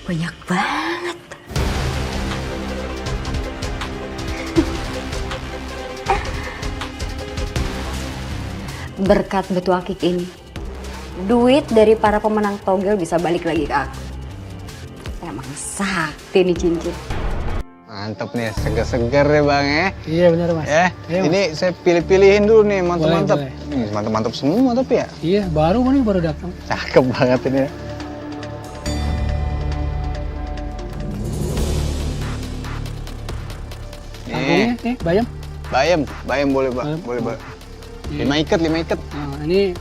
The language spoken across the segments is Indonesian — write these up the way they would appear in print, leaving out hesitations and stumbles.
Banyak banget. Berkat Batu Akik ini, duit dari para pemenang togel bisa balik lagi ke aku. Emang sakti nih cincin. Mantap nih, seger-seger ya bang ya. Iya benar mas. Ya, Iya, ini saya pilih-pilihin dulu nih, mantap-mantap. Boleh, Nih, mantap-mantap semua tapi ya. Iya baru nih baru datang. Cakep banget ini. Kangkungnya nih bayam. Bayam boleh pak, Bayam. boleh pak. Iya. 5 ikat. Nah, ini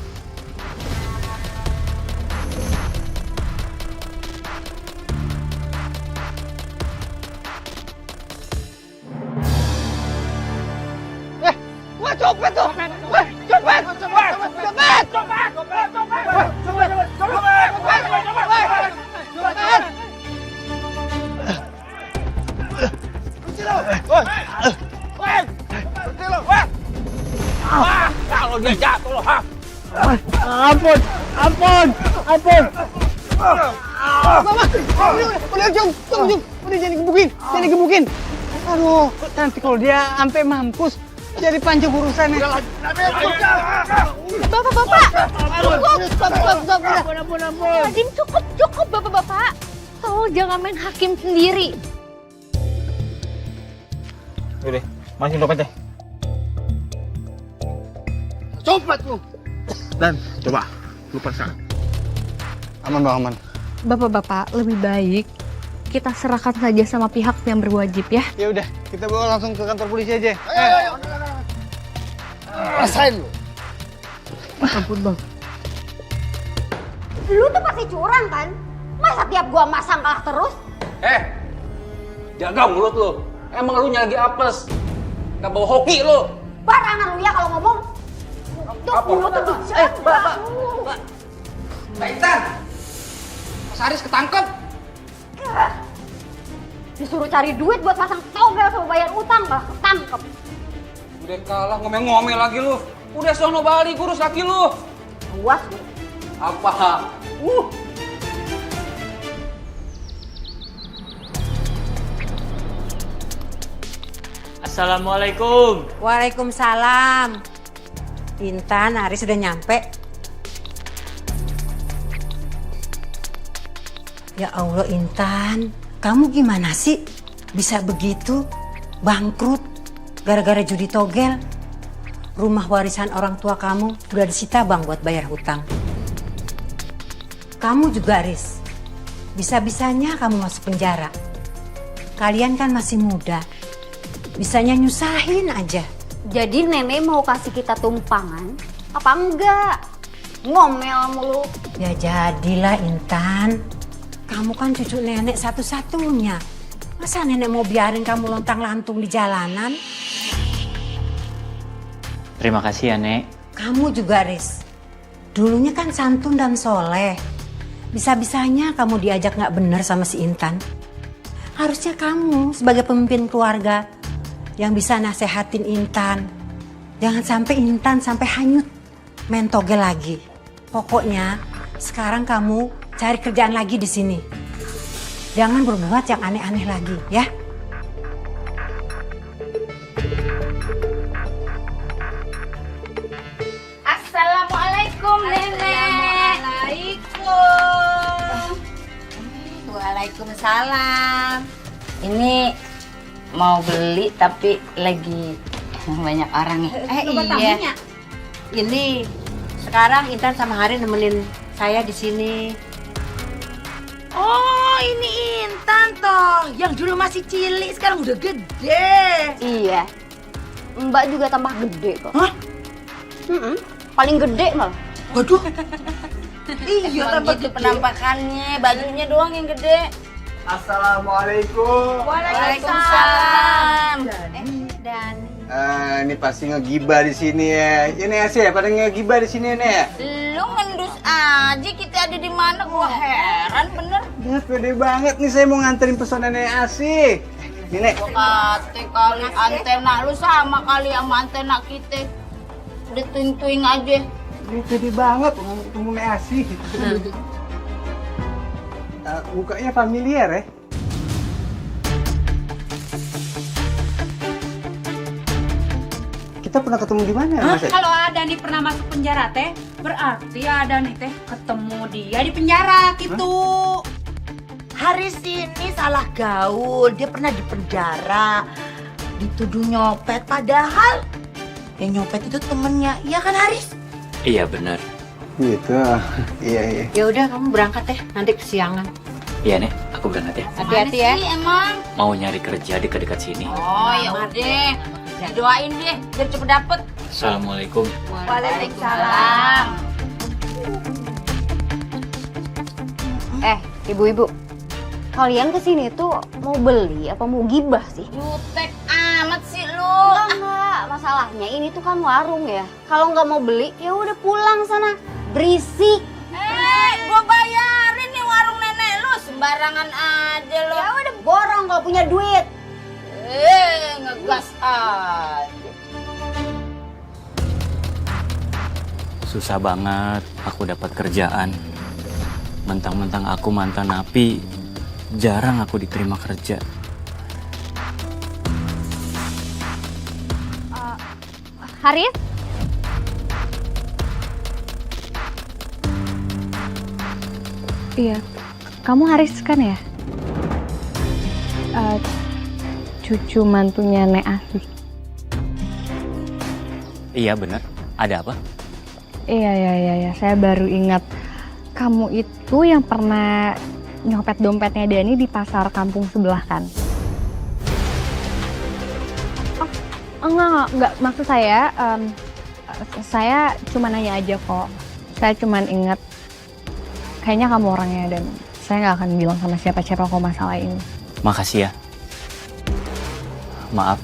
Wah copet tuh, wah copet. Kalau dia jatuh loh, ha? ampun. Udah Jung, udah jangan digebukin. Aduh, nanti kalau dia sampai mampus, jadi panjang urusannya. Bapak-bapak, Adim cukup bapak-bapak. Tolong jangan main hakim sendiri. Udah, masukin dompetnya. Copet lu. Dan, coba, lu periksa. Aman bang, aman. Bapak-bapak, lebih baik kita serahkan saja sama pihak yang berwajib ya. Ya udah, kita bawa langsung ke kantor polisi aja. Rasain lu. Ampun bang. Lu tuh pasti curang kan? Masa tiap gua masang kalah terus? Jaga mulut lu. Emang lu lagi apes. Gak bawa hoki lu. Barangan lu ya kalau ngomong. Tuh, Apa? lu tuh dijaga. Mbak Intan, Mas Haris ketangkep. Disuruh cari duit buat pasang togel sama bayar utang, malah ketangkep. Udah kalah ngomel-ngomel lagi lu. Udah sono balik urus laki lu. Awas lu. Apa? Assalamualaikum. Waalaikumsalam. Intan, Haris sudah nyampe. Ya Allah Intan, kamu gimana sih? Bisa begitu? Bangkrut? Gara-gara judi togel? Rumah warisan orang tua kamu udah disita bang buat bayar hutang. Kamu juga Haris, bisa-bisanya kamu masuk penjara. Kalian kan masih muda, bisanya nyusahin aja. Jadi nenek mau kasih kita tumpangan apa enggak? Ngomel mulu. Ya jadilah Intan. Kamu kan cucu nenek satu-satunya. Masa nenek mau biarin kamu lontang-lantung di jalanan? Terima kasih ya, Nek. Kamu juga, Riz. Dulunya kan santun dan soleh. Bisa-bisanya kamu diajak nggak bener sama si Intan. Harusnya kamu sebagai pemimpin keluarga yang bisa nasehatin Intan. Jangan sampai Intan sampai hanyut main togel lagi. Pokoknya sekarang kamu cari kerjaan lagi di sini. Jangan berbuat yang aneh-aneh lagi, ya. Assalamualaikum nenek. Assalamualaikum. Waalaikumsalam. Ini mau beli tapi lagi banyak orang nih. Iya. Ini sekarang Intan sama Hari nemenin saya di sini. Oh, ini Intan toh, yang dulu masih cilik sekarang udah gede. Iya. Mbak juga tambah gede kok. Hah? Paling gede malah. Waduh. Iya, Emang tambah gitu gede. penampakannya, bajunya doang yang gede. Assalamualaikum. Waalaikumsalam. Dani. Ini pasti ngegibah di sini ya. Ini ya sih, pada ngegibah di sini nih ya. Lu ngendus aja kita ada di mana, gua heran bener. Ya, pede banget nih saya mau nganterin pesanan Nenek Asih. Nih, Nek. Kate kali antena lu sama kali sama antena kita. Udah tuing-tuing aja. Ini pede banget mau ketemu Nenek Asih. Mukanya familiar ya. Kita pernah ketemu di mana, Mas? Kalau ada nih pernah masuk penjara teh, berarti ada nih teh ketemu dia di penjara gitu. Haris ini salah gaul, dia pernah di penjara, dituduh nyopet, padahal yang nyopet itu temennya, iya kan Haris? Iya benar. Gitu. Iya. Ya udah kamu berangkat deh, nanti kesiangan. Iya Nek, aku berangkat ya. Hati-hati ya. Emang? Mau nyari kerja dekat-dekat sini. Oh ya udah, didoain deh biar cepet dapet. Assalamualaikum. Waalaikumsalam. Ibu-ibu, kalian kesini tuh mau beli apa mau gibah sih? Jutek amat sih lu. Enggak, masalahnya ini tuh kan warung ya. Kalau nggak mau beli, ya udah pulang sana. Berisik. Gua bayarin nih warung nenek lu, sembarangan aja lu. Ya udah borong kalau punya duit. Ngegas aja. Susah banget aku dapat kerjaan. Mentang-mentang aku mantan napi, jarang aku diterima kerja. Haris? Iya, kamu Haris kan ya? Cucu mantunya Nek Asih. Iya benar. Ada apa? Iya, saya baru ingat. Kamu itu yang pernah nyopet dompetnya Dani di pasar kampung sebelah kan? Oh, enggak. Maksud saya cuma nanya aja kok. Saya cuma ingat kayaknya kamu orangnya dan saya nggak akan bilang sama siapa-siapa kok masalah ini. Makasih ya. Maaf,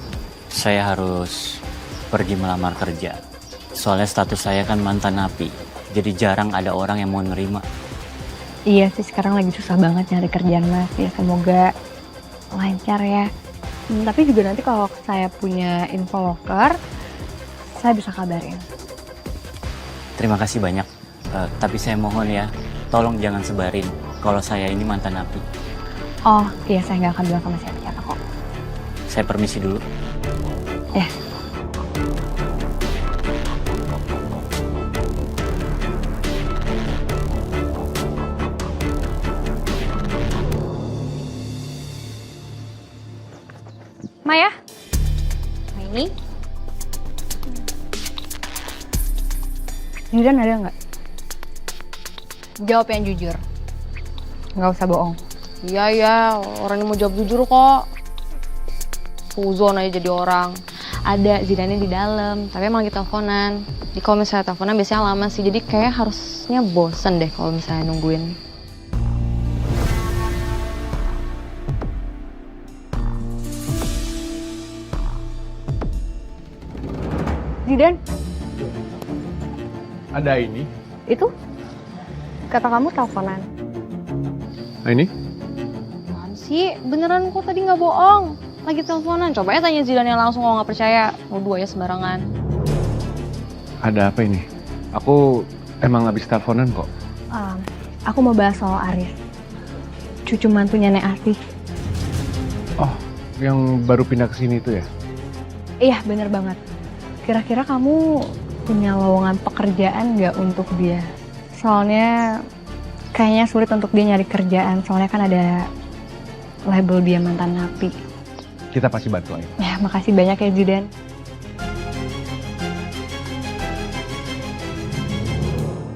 saya harus pergi melamar kerja. Soalnya status saya kan mantan napi, jadi jarang ada orang yang mau nerima. Iya sih, sekarang lagi susah banget nyari kerjaan Mas. Ya semoga lancar ya. Tapi juga nanti kalau saya punya info loker, saya bisa kabarin. Terima kasih banyak. Tapi saya mohon ya, tolong jangan sebarin kalau saya ini mantan napi. Oh iya, saya nggak akan bilang sama siapa-siapa kok. Saya permisi dulu. Ya. Maya? Ini? Judan ada nggak? Jawab yang jujur. Nggak usah bohong. Iya, orang yang mau jawab jujur kok. Suzon aja jadi orang. Ada Zidane di dalam, tapi emang lagi teleponan. Jadi kalau misalnya teleponan biasanya lama sih, jadi kayak harusnya bosen deh kalau misalnya nungguin. Zidan, Ada ini. itu kata kamu teleponan. Nah ini? Apaan sih? Beneran kok tadi nggak bohong. Lagi teleponan. Coba ya tanya Zidane langsung kalau nggak percaya. Nuduh aja sembarangan. Ada apa ini? Aku emang habis teleponan kok. Aku mau bahas soal Aris. Cucu mantunya Nek Asih. Oh, yang baru pindah ke sini itu ya? Iya, bener banget. Kira-kira kamu punya lowongan pekerjaan nggak untuk dia? Soalnya kayaknya sulit untuk dia nyari kerjaan. Soalnya kan ada label dia mantan napi. Kita pasti bantu aja. Ya, makasih banyak ya Zidan.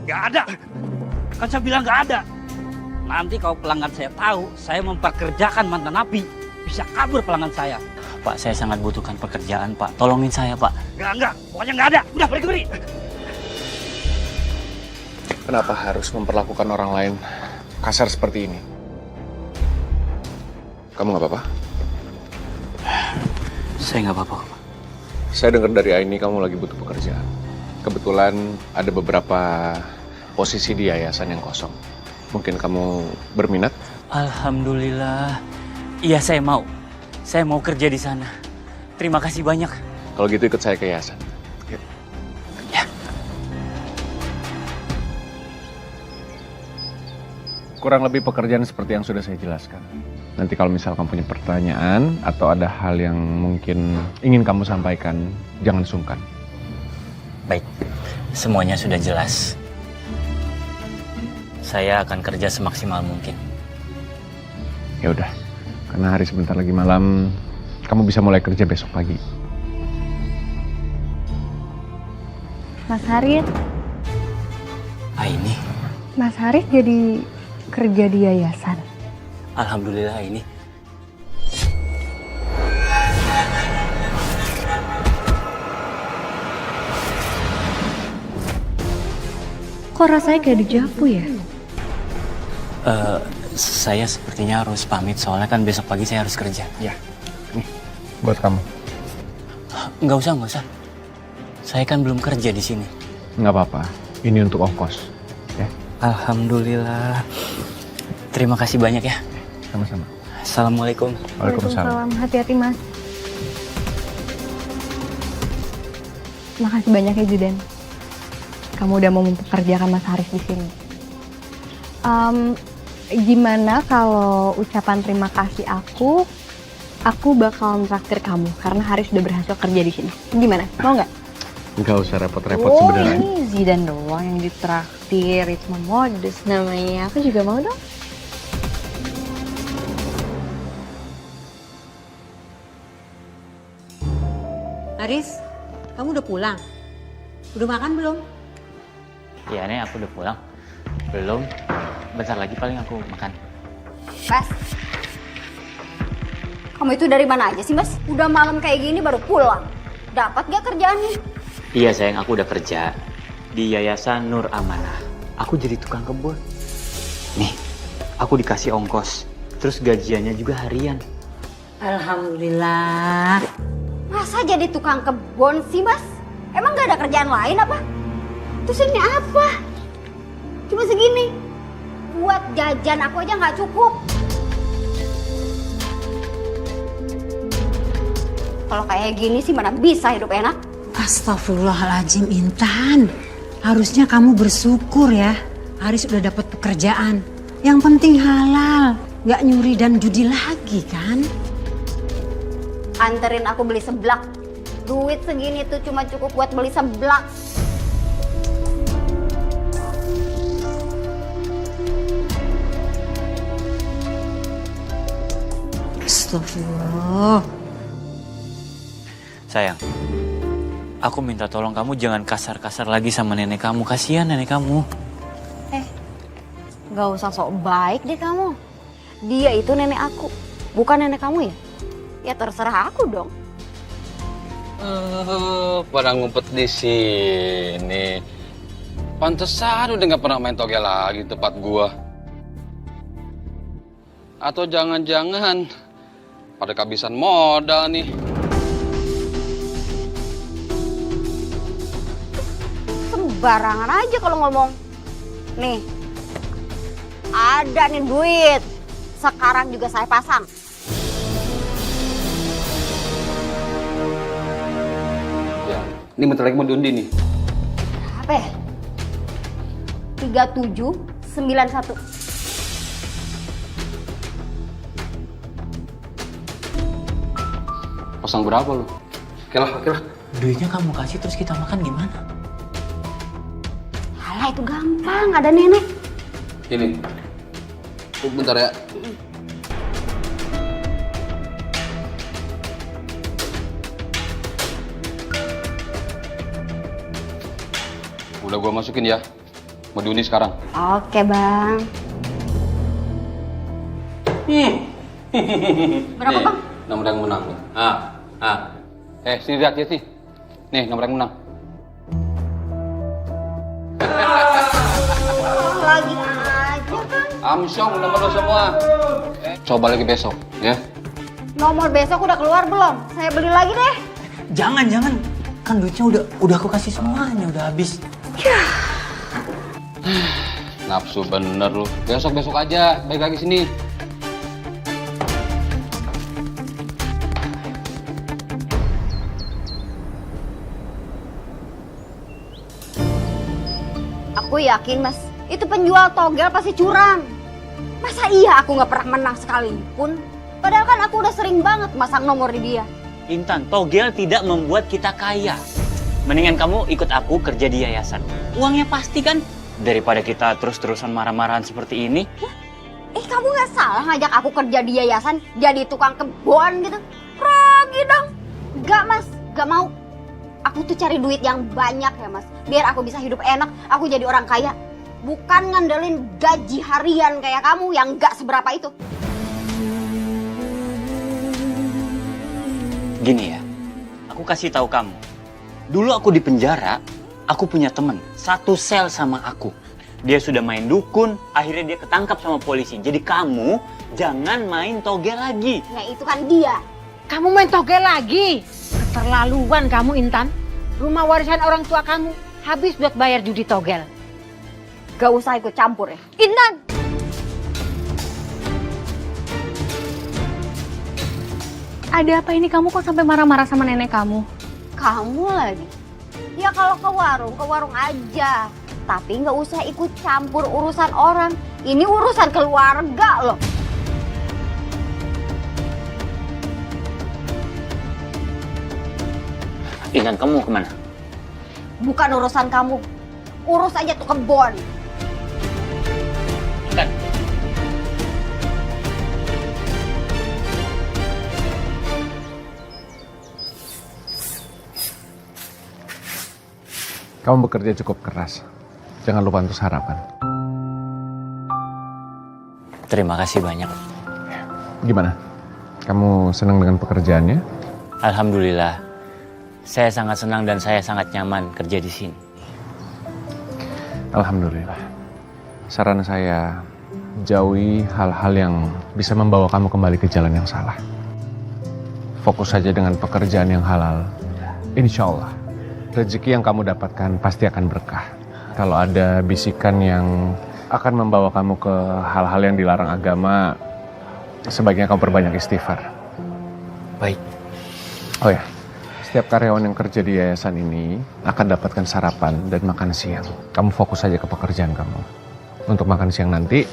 Gak ada. Kan saya bilang gak ada. Nanti kalau pelanggan saya tahu saya memperkerjakan mantan napi, bisa kabur pelanggan saya. Pak, saya sangat butuhkan pekerjaan, Pak. Tolongin saya, Pak. Enggak. Pokoknya gak ada. Udah, beri. Kenapa harus memperlakukan orang lain kasar seperti ini? Kamu nggak apa-apa? Saya nggak apa-apa, Pak. Saya dengar dari Aini kamu lagi butuh pekerjaan. Kebetulan ada beberapa posisi di yayasan yang kosong. Mungkin kamu berminat? Alhamdulillah. Iya, saya mau. Saya mau kerja di sana. Terima kasih banyak. Kalau gitu ikut saya ke yayasan. Yuk. Ya. kurang lebih pekerjaan seperti yang sudah saya jelaskan. Nanti kalau misal kamu punya pertanyaan atau ada hal yang mungkin ingin kamu sampaikan, jangan sungkan. Baik, semuanya sudah jelas. Saya akan kerja semaksimal mungkin. Ya udah, karena hari sebentar lagi malam, kamu bisa mulai kerja besok pagi. Mas Haris, Aini, Mas Haris jadi kerja di yayasan. alhamdulillah Aini. Kok rasanya kayak dijapu ya? Saya sepertinya harus pamit soalnya kan besok pagi saya harus kerja. Ya, nih buat kamu. Nggak usah. Saya kan belum kerja di sini. Nggak apa-apa, ini untuk ongkos. Ya. Alhamdulillah. Terima kasih banyak ya. Sama-sama. Assalamualaikum. Waalaikumsalam. Hati-hati Mas. Makasih banyak ya Zidan. Kamu udah mau mempekerjakan Mas Haris di sini. Gimana kalau ucapan terima kasih aku bakal traktir kamu karena Haris udah berhasil kerja di sini. Gimana? Mau nggak? Nggak usah repot-repot sebenarnya. Ini Zidan doang yang ditraktir, itu mah modus namanya. Aku juga mau dong. Haris, kamu udah pulang? Udah makan belum? Iya nih aku udah pulang. Belum. Bentar lagi paling aku makan. Bas, kamu itu dari mana aja sih, Mas? Udah malam kayak gini baru pulang. Dapat gak kerjaannya? Iya sayang, aku udah kerja di Yayasan Nur Amanah. Aku jadi tukang kebun. Nih, aku dikasih ongkos. Terus gajiannya juga harian. Alhamdulillah. Masa jadi tukang kebun sih, Mas? Emang gak ada kerjaan lain apa? Terus ini apa? Cuma segini. Buat jajan aku aja gak cukup. Kalau kayak gini sih mana bisa hidup enak. Astagfirullahaladzim Intan. Harusnya kamu bersyukur ya. Haris udah dapat pekerjaan. Yang penting halal. Gak nyuri dan judi lagi kan? Anterin aku beli seblak. Duit segini tuh cuma cukup buat beli seblak. Astagfirullah. Sayang, aku minta tolong kamu jangan kasar-kasar lagi sama nenek kamu. Kasihan nenek kamu. Gak usah sok baik deh kamu. Dia itu nenek aku, bukan nenek kamu ya? Ya terserah aku dong. Pada ngumpet di sini. Pantesan udah nggak pernah main togel lagi di tempat gua. Atau jangan-jangan pada kehabisan modal nih. Sembarangan aja kalau ngomong. Nih, ada nih duit. Sekarang juga saya pasang. Ya, ini bentar lagi mau diundi nih. Apa ya? 3791. Pasang berapa lu? Oke lah. Duitnya kamu kasih terus kita makan gimana? Alah itu gampang, ada nenek. Ini. Bentar ya. Udah gua masukin ya. Mau diundi sekarang. Oke bang. Berapa bang? Nomor yang menang nih. Sini lihat ya sih. Nih nomor yang menang. Lagi aja kan. Amsyong nomor lo semua. Coba lagi besok ya. Nomor besok udah keluar belum? Saya beli lagi deh. Jangan. Kan duitnya udah aku kasih semuanya, udah habis. Nafsu bener lu. Besok aja. Balik lagi sini. Aku yakin mas, itu penjual togel pasti curang. Masa iya aku nggak pernah menang sekalipun? Padahal kan aku udah sering banget masang nomor di dia. Intan, togel tidak membuat kita kaya. Mendingan kamu ikut aku kerja di yayasan. Uangnya pasti kan? Daripada kita terus-terusan marah-marahan seperti ini. Kamu nggak salah ngajak aku kerja di yayasan jadi tukang kebun gitu. Rugi dong. Gak mas, gak mau. Aku tuh cari duit yang banyak ya mas. Biar aku bisa hidup enak, aku jadi orang kaya. Bukan ngandelin gaji harian kayak kamu yang gak seberapa itu. Gini ya, aku kasih tahu kamu. Dulu aku di penjara, aku punya temen, satu sel sama aku. Dia sudah main dukun, akhirnya dia ketangkap sama polisi. Jadi kamu jangan main togel lagi. Nah itu kan dia. Kamu main togel lagi? Keterlaluan kamu, Intan. Rumah warisan orang tua kamu habis buat bayar judi togel. Gak usah ikut campur ya. Intan! Ada apa ini kamu kok sampai marah-marah sama nenek kamu? Kamu lagi? Ya kalau ke warung aja. Tapi nggak usah ikut campur urusan orang. Ini urusan keluarga loh. Intan, kamu kemana? Bukan urusan kamu. Urus aja tuh kebon. Intan. Kamu bekerja cukup keras. Jangan lupa untuk sarapan. Terima kasih banyak. Gimana? Kamu senang dengan pekerjaannya? Alhamdulillah. Saya sangat senang dan saya sangat nyaman kerja di sini. Alhamdulillah. Saran saya, jauhi hal-hal yang bisa membawa kamu kembali ke jalan yang salah. Fokus saja dengan pekerjaan yang halal. Insya Allah, rezeki yang kamu dapatkan pasti akan berkah. Kalau ada bisikan yang akan membawa kamu ke hal-hal yang dilarang agama, sebaiknya kamu perbanyak istighfar. Baik. Oh ya, setiap karyawan yang kerja di yayasan ini akan dapatkan sarapan dan makan siang. Kamu fokus saja ke pekerjaan kamu. Untuk makan siang nanti,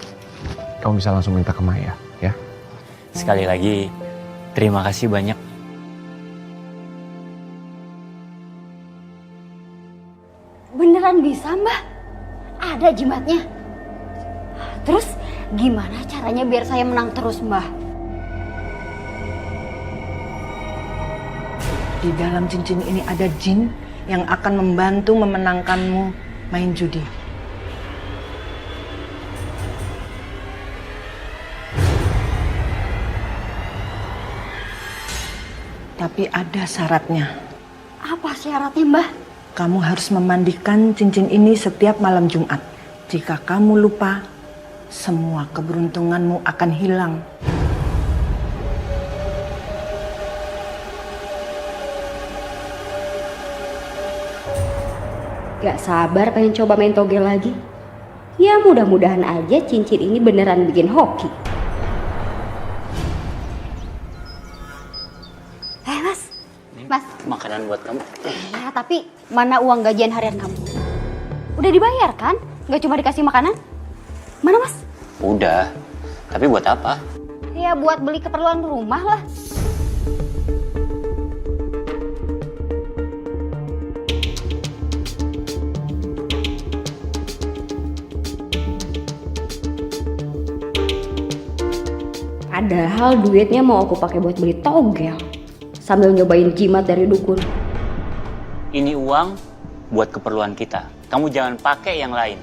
kamu bisa langsung minta ke Maya, ya? Sekali lagi, terima kasih banyak. Beneran bisa mbak? Ada jimatnya? Terus gimana caranya biar saya menang terus mbak? Di dalam cincin ini ada jin yang akan membantu memenangkanmu main judi. Tapi ada syaratnya. Apa syaratnya mbak? Kamu harus memandikan cincin ini setiap malam Jumat. Jika kamu lupa, semua keberuntunganmu akan hilang. Gak sabar pengen coba main togel lagi. Ya mudah-mudahan aja cincin ini beneran bikin hoki. Mas. Makanan buat kamu. Ya tapi mana uang gajian harian kamu? Udah dibayar kan? Gak cuma dikasih makanan? Mana mas? Udah. Tapi buat apa? Ya buat beli keperluan rumah lah. Padahal duitnya mau aku pakai buat beli togel. Sambil nyobain jimat dari dukun. Ini uang buat keperluan kita. Kamu jangan pakai yang lain.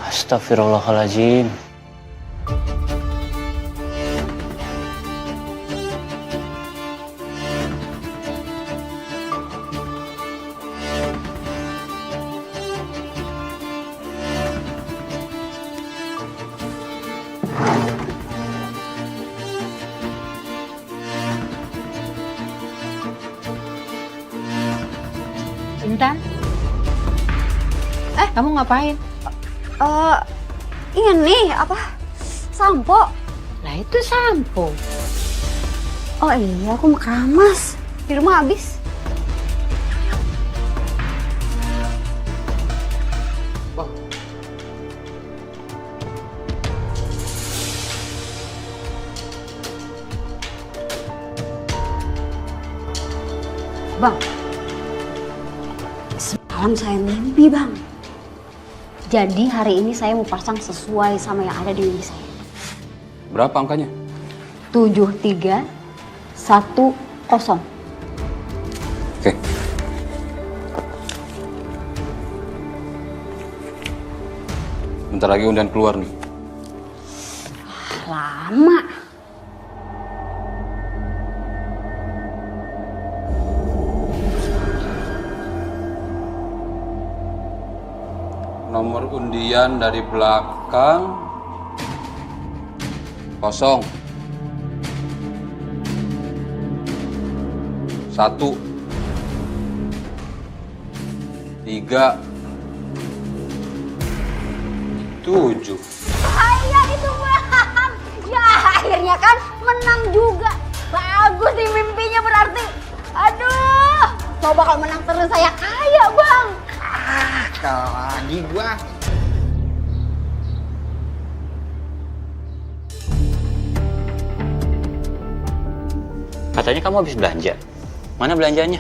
Astagfirullahaladzim. Intan? Kamu ngapain? Ini apa? Sampo. Lah itu sampo. Oh iya, aku mau keramas. Di rumah habis. Bang, semalam saya mimpi bang. Jadi hari ini saya mau pasang sesuai sama yang ada di mimpi saya. Berapa angkanya? 7310. Oke. Bentar lagi undian keluar nih. Lama. Nomor undian dari belakang kosong. 1 3 7. Saya itu bang. Ya akhirnya kan menang juga. Bagus nih mimpinya berarti. Aduh, coba kalau menang terus saya kaya bang. Kalah lagi gua. Katanya kamu habis belanja. Mana belanjanya?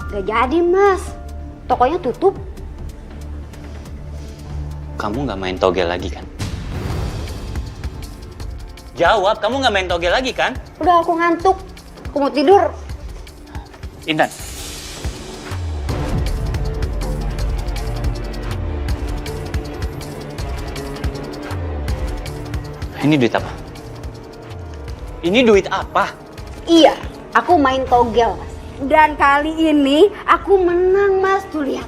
Gak jadi mas. Tokonya tutup. Kamu nggak main togel lagi kan? Jawab, kamu nggak main togel lagi kan? Udah aku ngantuk. Aku mau tidur. Intan. Ini duit apa? Ini duit apa? Iya, aku main togel mas. Dan kali ini aku menang mas. Tuh lihat.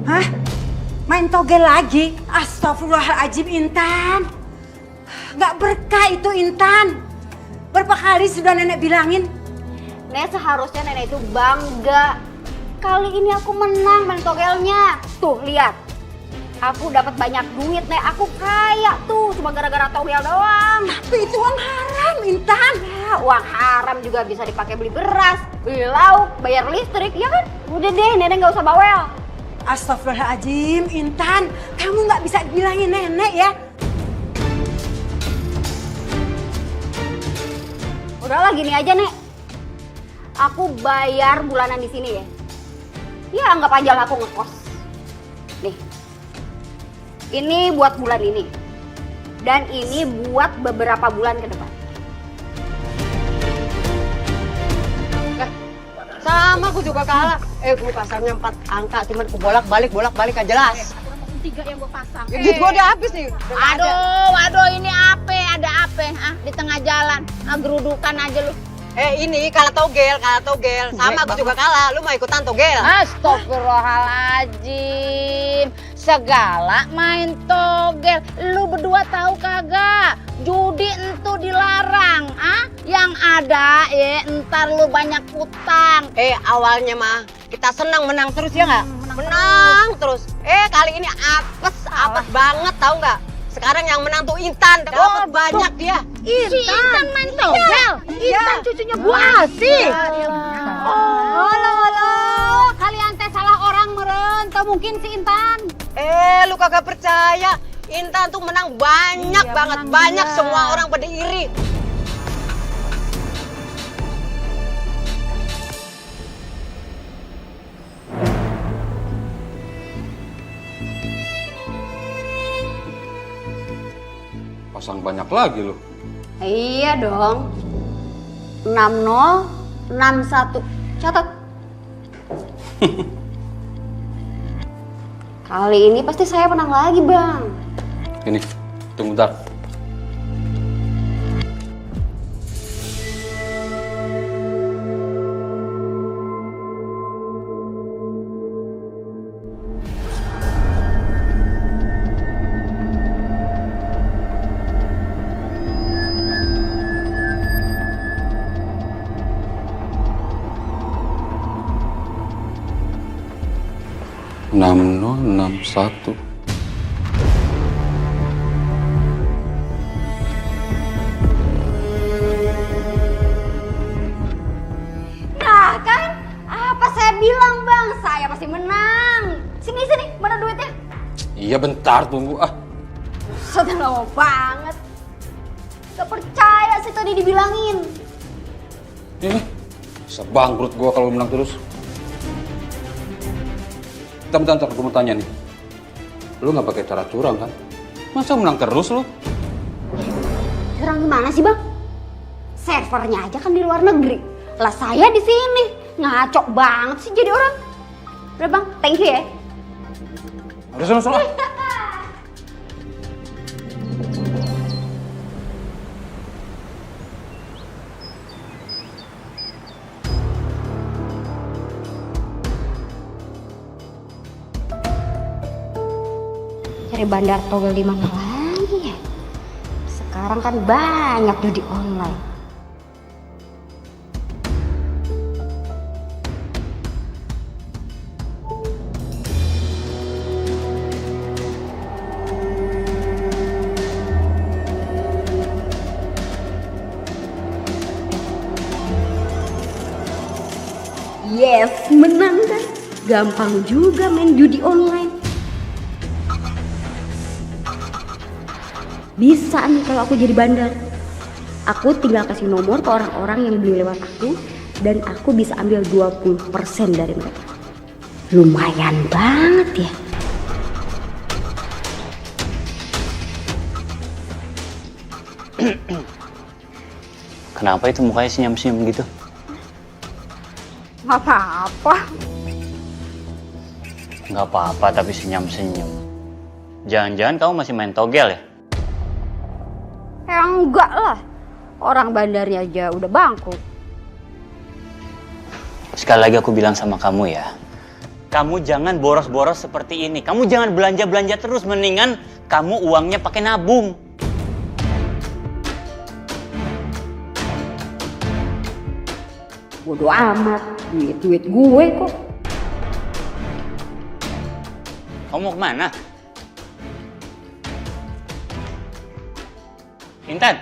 Hah? Main togel lagi? Astagfirullahaladzim Intan. Nggak berkah itu Intan. Berapa kali sudah nenek bilangin? Nek seharusnya nenek itu bangga. Kali ini aku menang main togelnya. Tuh lihat. Aku dapat banyak duit nek. Aku kaya tuh cuma gara-gara togel doang. Tapi itu uang haram Intan. Ya, uang haram juga bisa dipakai beli beras, beli lauk, bayar listrik, ya kan? Udah deh, nenek nggak usah bawel. Astagfirullahaladzim Intan. Kamu nggak bisa bilangin nenek ya. Udahlah gini aja nek. Aku bayar bulanan di sini ya. Ya anggap aja lah aku ngekos. Nih. Ini buat bulan ini. Dan ini buat beberapa bulan ke depan. Sama aku juga kalah. Gue pasangnya 4 angka, cuman aku bolak-balik gak jelas. 3 yang gue pasang. Ya, duit gue udah habis nih. Aduh, ini apa? Ada apa? Di tengah jalan. Gerudukan aja lu. Ini kalah togel. Sama aku juga kalah. Lu mau ikutan togel? Astagfirullahaladzim. Segala main togel. Lu berdua tahu kagak? Judi entu dilarang. Yang ada entar lu banyak utang. Awalnya mah kita senang menang terus ya nggak? Menang terus. Kali ini apes banget tahu nggak? Sekarang yang menang tuh Intan, dapat banyak dia. Intan main togel. Intan cucunya Bu Asih. Halo, kalian teh salah orang meren. Tau mungkin si Intan. Lu kagak percaya. Intan tuh menang banyak banget. Banyak semua orang pada iri. Pasang banyak lagi loh. Iya dong. 6061. Catat. Kali ini pasti saya menang lagi, Bang. Ini, tunggu bentar. Satu. Nah kan, apa saya bilang Bang, saya pasti menang. Sini, mana duitnya? Iya bentar, tunggu Sudah lama banget. Gak percaya sih tadi dibilangin. Ini bisa bangkrut gua kalau menang terus. Bentar, gua mau tanya nih. Lu nggak pakai cara curang kan? Masa menang terus lu? Curang gimana sih, Bang? Servernya aja kan di luar negeri. Lah saya di sini. Ngaco banget sih jadi orang. Udah, Bang, thank you ya. Udah sana. Cari bandar togel di mana lagi ya? Sekarang kan banyak judi online. Yes, menang kan? Gampang juga main judi online. Bisa nih kalau aku jadi bandar. Aku tinggal kasih nomor ke orang-orang yang beli lewat aku dan aku bisa ambil 20% dari mereka. Lumayan banget ya. Kenapa itu mukanya senyum-senyum gitu? Gak apa-apa. Nggak apa-apa tapi senyum-senyum. Jangan-jangan kamu masih main togel ya? Ya enggak lah. Orang bandarnya aja udah bangkrut. Sekali lagi aku bilang sama kamu ya. Kamu jangan boros-boros seperti ini. Kamu jangan belanja-belanja terus. Mendingan kamu uangnya pakai nabung. Bodoh amat. Duit gue kok. Kamu mau kemana? Intan.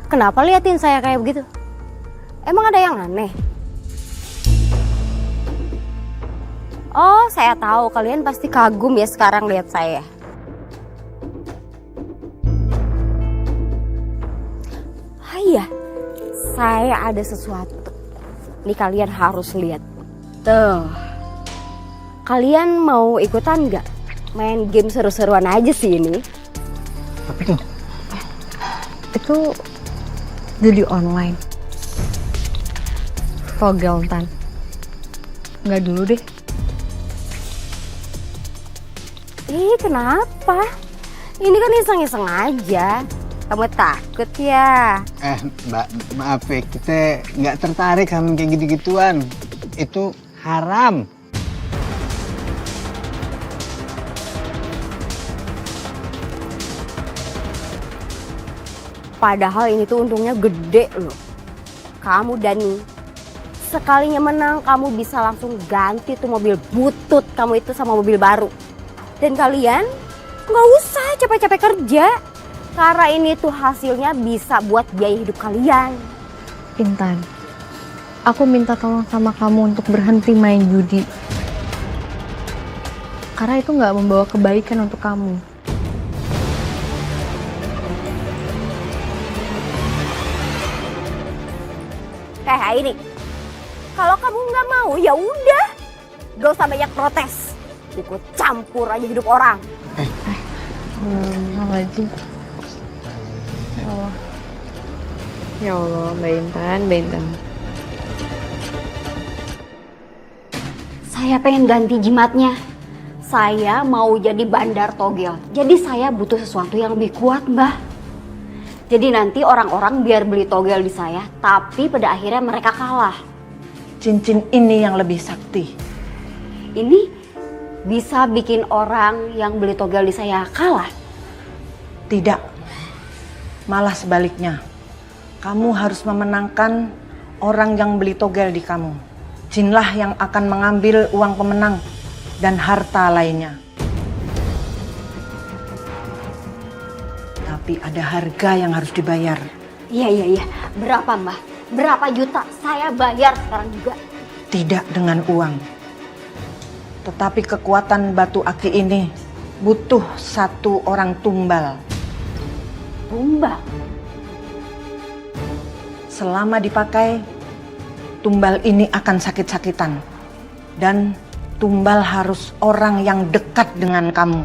Kenapa liatin saya kayak begitu? Emang ada yang aneh? Oh, saya tahu kalian pasti kagum ya sekarang lihat saya. Ah iya, saya ada sesuatu. Nih kalian harus lihat. Tuh. Kalian mau ikutan nggak? Main game seru-seruan aja sih ini. Apa tuh? Itu judi online. Togel, Tan. Nggak dulu deh. Kenapa? Ini kan iseng-iseng aja. Kamu takut ya? Mbak, maaf ya, kita nggak tertarik sama kayak gitu-gituan. Itu haram. Padahal ini tuh untungnya gede loh. Kamu Dani, sekalinya menang kamu bisa langsung ganti tuh mobil butut kamu itu sama mobil baru. Dan kalian nggak usah capek-capek kerja. Karena ini tuh hasilnya bisa buat biaya hidup kalian. Intan, aku minta tolong sama kamu untuk berhenti main judi. Karena itu nggak membawa kebaikan untuk kamu. Ini, kalau kamu nggak mau ya udah, gak usah banyak protes. Ikut campur aja hidup orang. Lagi. Ya Allah. Ya Allah, Mbak Intan. Saya pengen ganti jimatnya. Saya mau jadi bandar togel. Jadi saya butuh sesuatu yang lebih kuat, Mbah. Jadi nanti orang-orang biar beli togel di saya, tapi pada akhirnya mereka kalah. Cincin ini yang lebih sakti. Ini bisa bikin orang yang beli togel di saya kalah? Tidak. Malah sebaliknya. Kamu harus memenangkan orang yang beli togel di kamu. Jinlah yang akan mengambil uang pemenang dan harta lainnya. Tapi ada harga yang harus dibayar. Iya. Berapa Mbah? Berapa juta? Saya bayar sekarang juga. Tidak dengan uang. Tetapi kekuatan batu aki ini butuh satu orang tumbal. Tumbal? Selama dipakai, tumbal ini akan sakit-sakitan. Dan tumbal harus orang yang dekat dengan kamu.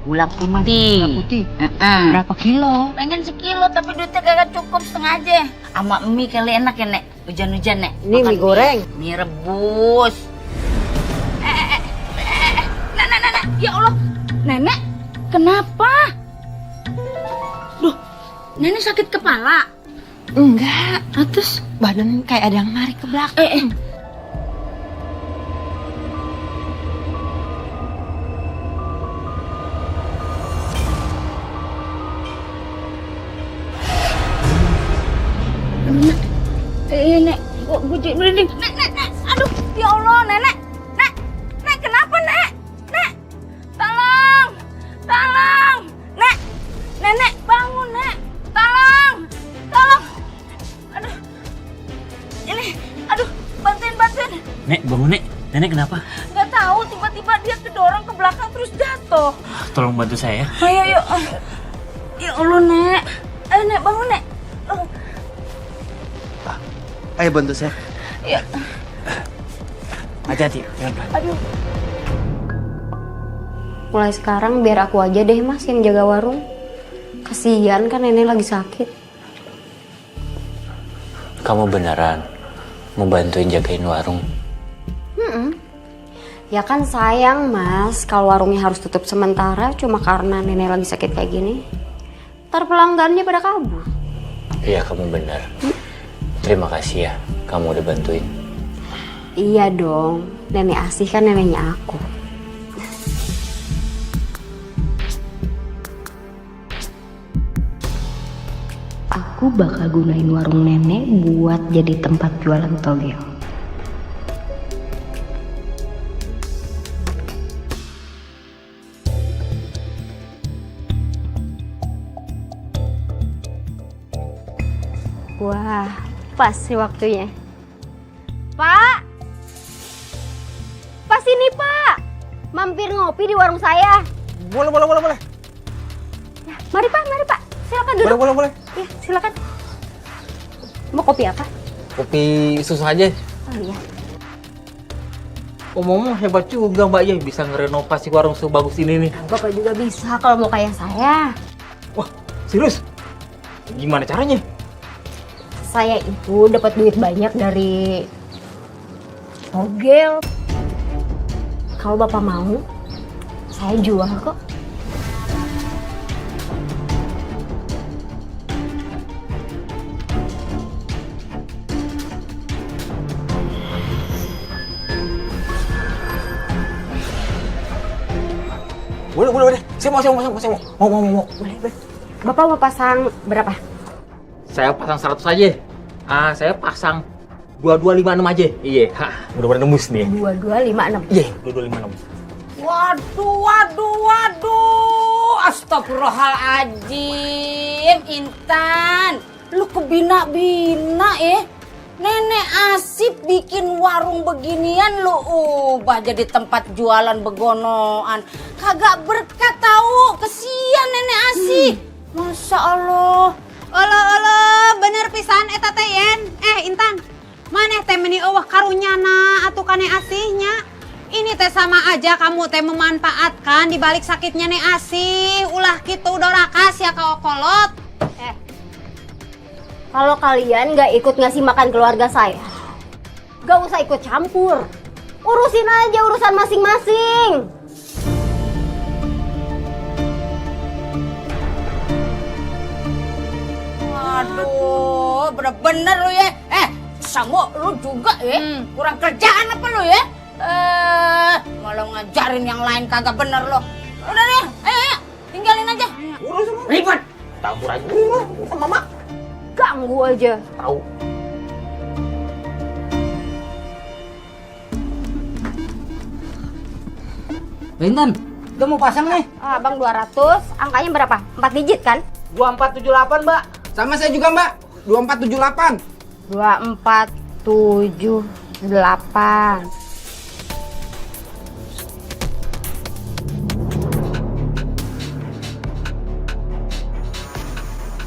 Gula putih. Berapa kilo? Pengen sekilo tapi duitnya kagak cukup, setengah aja. Sama mie kali enak ya, Nek. Hujan-hujan, Nek. Ini mie goreng. Mie rebus. Nenek. Ya Allah. Nenek, kenapa? Duh, Nenek sakit kepala? Enggak. Terus Badan kayak ada yang narik ke belakang. Nek, gue jadi merinding. Nek, aduh, ya Allah, Nenek, kenapa, Nek, tolong, Nenek, bangun, Nek, tolong, aduh, bantuin, Nek, bangun Nek. Nenek kenapa? nggak tahu, tiba-tiba dia kedorong ke belakang terus jatuh. Tolong bantu saya. Ayo, ya Allah, Nek, ayo, Nek, bangun, Nek. Ayo bantu saya. Ya. Hati-hati. Aduh. Mulai sekarang biar aku aja deh Mas yang jaga warung. Kasihan kan nenek lagi sakit. Kamu beneran mau bantuin jagain warung? Ya kan sayang Mas kalau warungnya harus tutup sementara cuma karena nenek lagi sakit kayak gini. Ntar pelanggannya pada kabur. Iya, kamu benar. Terima kasih ya, kamu udah bantuin. Iya dong, nenek Asih kan neneknya aku. Aku bakal gunain warung nenek buat jadi tempat jualan togel. Wah, pas sih waktunya. Pak! Pas ini Pak! Mampir ngopi di warung saya. Boleh. Ya, mari Pak. Silakan duduk. Boleh. Iya, silakan. Mau kopi apa? Kopi susu aja. Oh iya. Ngomong-ngomong hebat juga Mbak ya, bisa ngerenovasi warung sebagus ini nih. Bapak juga bisa kalau mau kayak saya. Wah, serius? Gimana caranya? Saya itu dapat duit banyak dari togel. Kalau Bapak mau, saya jual kok. Boleh. Saya mau. Mau. Boleh. Bapak mau pasang berapa? Saya pasang 100 aja. Saya pasang 2256 aja. Iya, mudah-mudahan nembus nih. 2256. Iya, 2256. Waduh, astagfirullahaladzim, Intan. Lu kebina-bina Nenek Asih bikin warung beginian lu ubah jadi tempat jualan begonoan. Kagak berkat tahu, kesian Nenek Asih. Masya Allah. Olo, bener pisan eta teh yen. Intan, maneh teh meuni eueuh karunyana atuh ka Nek Asihnya. Ini teh sama aja kamu teh memanfaatkan di balik sakitnya Nek Asih. Ulah kitu dorakas ya ka okolot. Kalau kalian gak ikut ngasih makan keluarga saya, gak usah ikut campur. Urusin aja urusan masing-masing. Waduh, udah bener lu ya. Samo lu juga ya. Kurang kerjaan apa lu ya? Malah ngajarin yang lain kagak bener lo. Udah deh, ayo, tinggalin aja. Ribet. Campur aja sama mama. Ganggu aja. Tahu. Benten, udah mau pasang nih. Bang 200, angkanya berapa? 4 digit kan? 2478, Mbak. Sama saya juga, Mbak. 2478. 2478.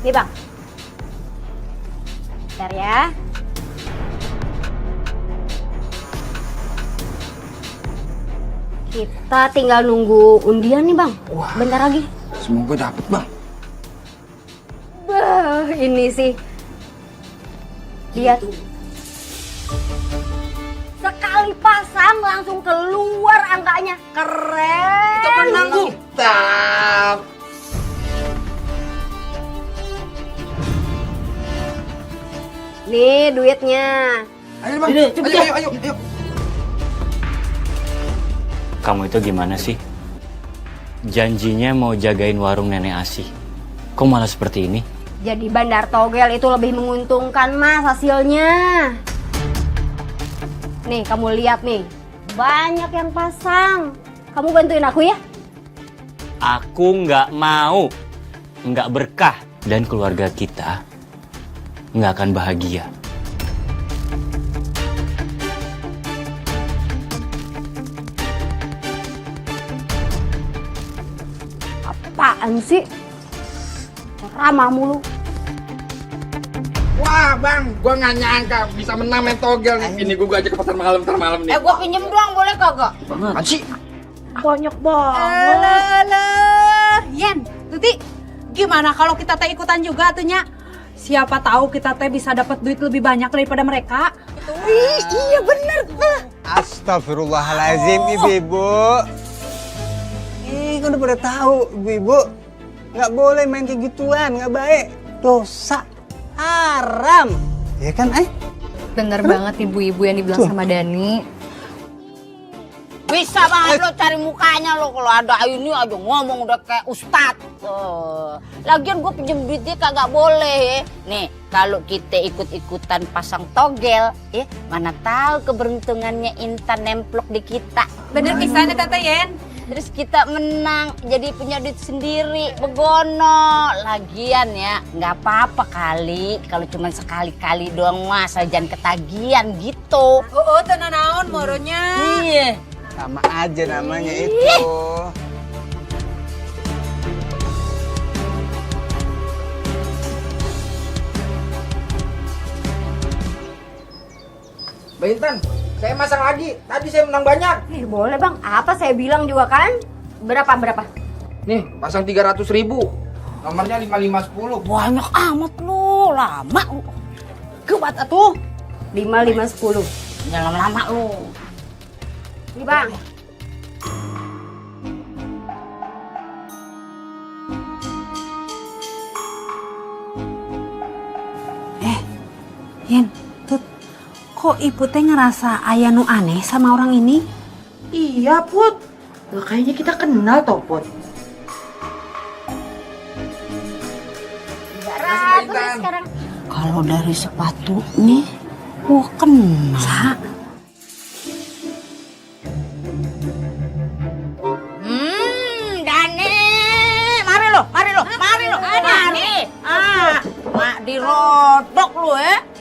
Nih bang. Bentar ya. Kita tinggal nunggu undian nih bang. Wah. Bentar lagi. Semoga dapet, Bang. Ini sih. Lihat. Sekali pasang langsung keluar angkanya. Keren. Kita menang nih. Mantap. Nih duitnya. Ayo bang, ayo. Kamu itu gimana sih? Janjinya mau jagain warung Nenek Asih. Kok malah seperti ini? Jadi bandar togel itu lebih menguntungkan mas hasilnya. Nih kamu lihat nih. Banyak yang pasang. Kamu bantuin aku ya? Aku nggak mau. Nggak berkah. Dan keluarga kita nggak akan bahagia. Apaan sih? Ceramah mulu. Wah bang, gua nggak nyangka bisa menang main togel nih. Ini gua aja ke pasar malam nih. Gua pinjem doang boleh kagak? Apaan sih? Banyak banget. Alah, Yen, Tuti, gimana kalau kita teh ikutan juga atunya? Siapa tahu kita teh bisa dapat duit lebih banyak daripada mereka. Iya bener. Astagfirullahaladzim, ibu-ibu. Kan udah pada tahu, ibu-ibu. Nggak boleh main kayak gituan, nggak baik. Dosa, haram. Ya kan, Bener banget ibu-ibu yang dibilang sama Dani. Bisa banget lo cari mukanya lo kalau ada ini aja ngomong udah kayak ustadz. Lagian gue pinjem duit dia kagak boleh. Nih kalau kita ikut-ikutan pasang togel, mana tahu keberuntungannya Intan nemplok di kita. Bener pisannya Tante Yen. Terus kita menang jadi punya duit sendiri begono. Lagian ya nggak apa-apa kali kalau cuma sekali-kali doang mas, jangan ketagihan gitu. Tenan naon moronya. Iya. Sama aja namanya itu. Mbak Intan, saya masang lagi. Tadi saya menang banyak. Boleh bang, apa saya bilang juga kan? Berapa? Nih, pasang 300.000. Nomornya 5510. Banyak amat lu, lama lu. Kuat atuh. 5510. Jangan lama lu. Nih bang. Yen, Tut, kok ibu teh ngerasa aya nu aneh sama orang ini? Iya, Put. Loh, kayaknya kita kenal toh, Put. Sekarang. Kalau dari sepatunya, wah kenal. Dani, mari lo. Mak dirodok lu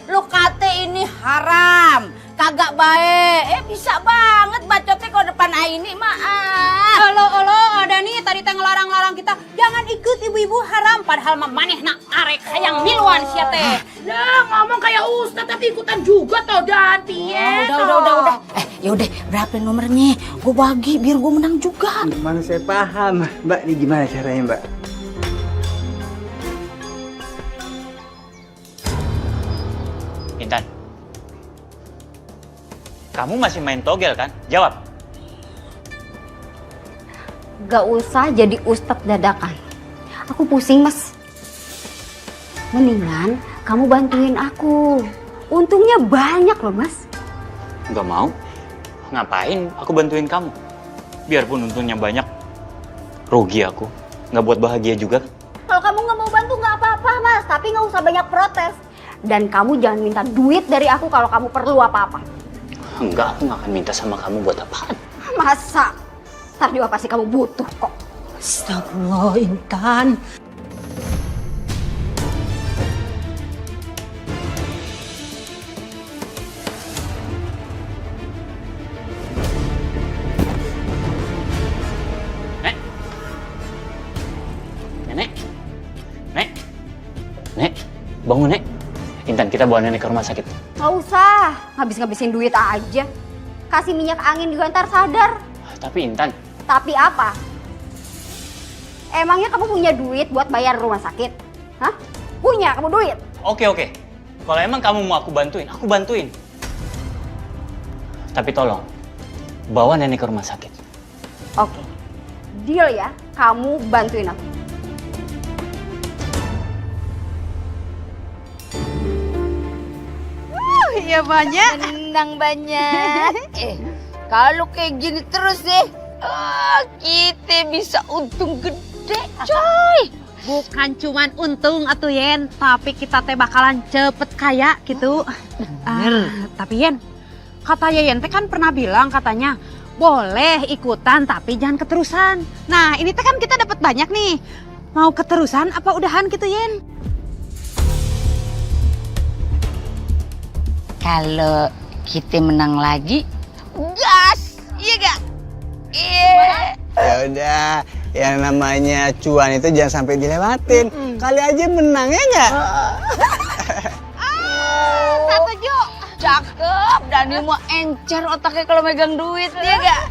Lu kate ini haram, kagak baik. Bisa banget bacotnya kalau depan ini maaf. Olo, Dani tadi teh ngelarang-larang kita jangan ikut ibu-ibu haram. Padahal mah manehna arek hayang miluan sia teh. Lah ngomong kayak ustad tapi ikutan juga toh Dani ya. Udah. Yaudah berapa nomornya? Gue bagi biar gue menang juga. Gimana saya paham, Mbak? Ini gimana caranya, Mbak? Intan, kamu masih main togel kan? Jawab. Gak usah jadi ustadz dadakan. Aku pusing mas. Mendingan kamu bantuin aku. Untungnya banyak loh, Mas. Nggak mau. Ngapain aku bantuin kamu? Biarpun untungnya banyak, rugi aku. Nggak buat bahagia juga. Kalau kamu nggak mau bantu nggak apa-apa, Mas. Tapi nggak usah banyak protes. Dan kamu jangan minta duit dari aku kalau kamu perlu apa-apa. Enggak, aku nggak akan minta sama kamu buat apaan. Masa? Ntar juga pasti kamu butuh kok. Astagfirullah, Intan. Nek, bangun Nek. Intan, kita bawa nenek ke rumah sakit. Nggak usah, ngabis-ngabisin duit aja. Kasih minyak angin juga ntar sadar. Tapi Intan. Tapi apa? Emangnya kamu punya duit buat bayar rumah sakit? Hah? Punya kamu duit? Oke. Kalau emang kamu mau aku bantuin. Tapi tolong, bawa nenek ke rumah sakit. Oke. Deal ya, kamu bantuin aku. Iya banyak. Menang banyak. Kalau kayak gini terus kita bisa untung gede, coy. Bukan cuman untung atuh Yen, tapi kita teh bakalan cepet kaya gitu. Tapi Yen, kata Yen teh kan pernah bilang katanya boleh ikutan tapi jangan keterusan. Nah ini teh kan kita dapat banyak nih. Mau keterusan apa udahan gitu Yen? Kalau kita menang lagi, gas, iya gak? Iya. Ya udah, yang namanya cuan itu jangan sampai dilewatin. Kali aja menang ya nggak? Setuju. Cakep, Dani mau encer otaknya kalau megang duit, iya gak?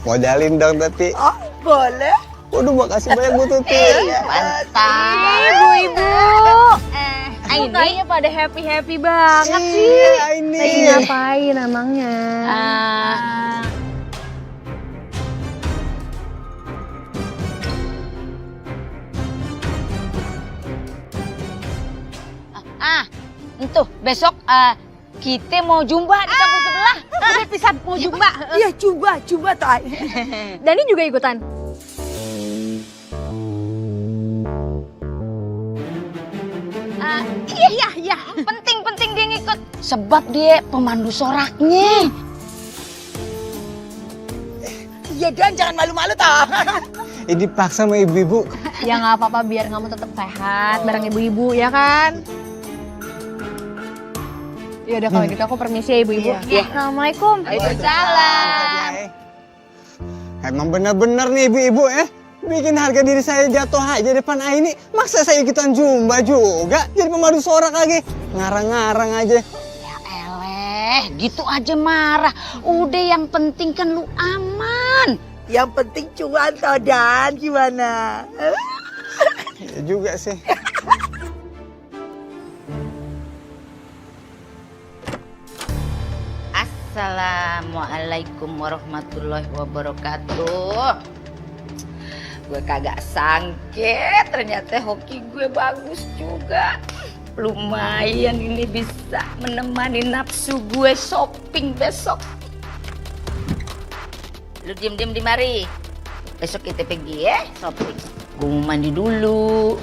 Modalin dong tapi. Oh, boleh. Waduh, makasih banyak Bu Tuti. Mantap. Ibu-ibu. Ini kayaknya pada happy banget sih. Ini. Lagi ngapain emangnya? Itu besok kita mau jumba di kampung sebelah. Udah pisan mau jumba. Iya, jumba tay. Dani juga ikutan. Iya. Penting dia ngikut. Sebab dia pemandu soraknya. Iya, Dan jangan malu-malu toh. Ini paksa sama ibu-ibu. Ya nggak apa-apa biar kamu tetap sehat bareng ibu-ibu ya kan? Ya udah kalau gitu aku permisi ya ibu-ibu. Iya. Assalamualaikum. Waalaikumsalam. Emang bener-bener nih ibu-ibu ya. Bikin harga diri saya jatuh aja depan Aini. Masa saya ikutan jumba juga? Jadi pemandu sorak lagi. Ngarang-ngarang aja. Ya eleh, gitu aja marah. Udah yang penting kan lu aman. Yang penting cuan toh Dan, gimana? Ya juga sih. Assalamualaikum warahmatullahi wabarakatuh. Gue kagak sangke ternyata hoki gue bagus juga. Lumayan ini bisa menemani nafsu gue shopping besok. Lu diem-diem di mari. Besok kita pergi ya shopping. Gue mau mandi dulu.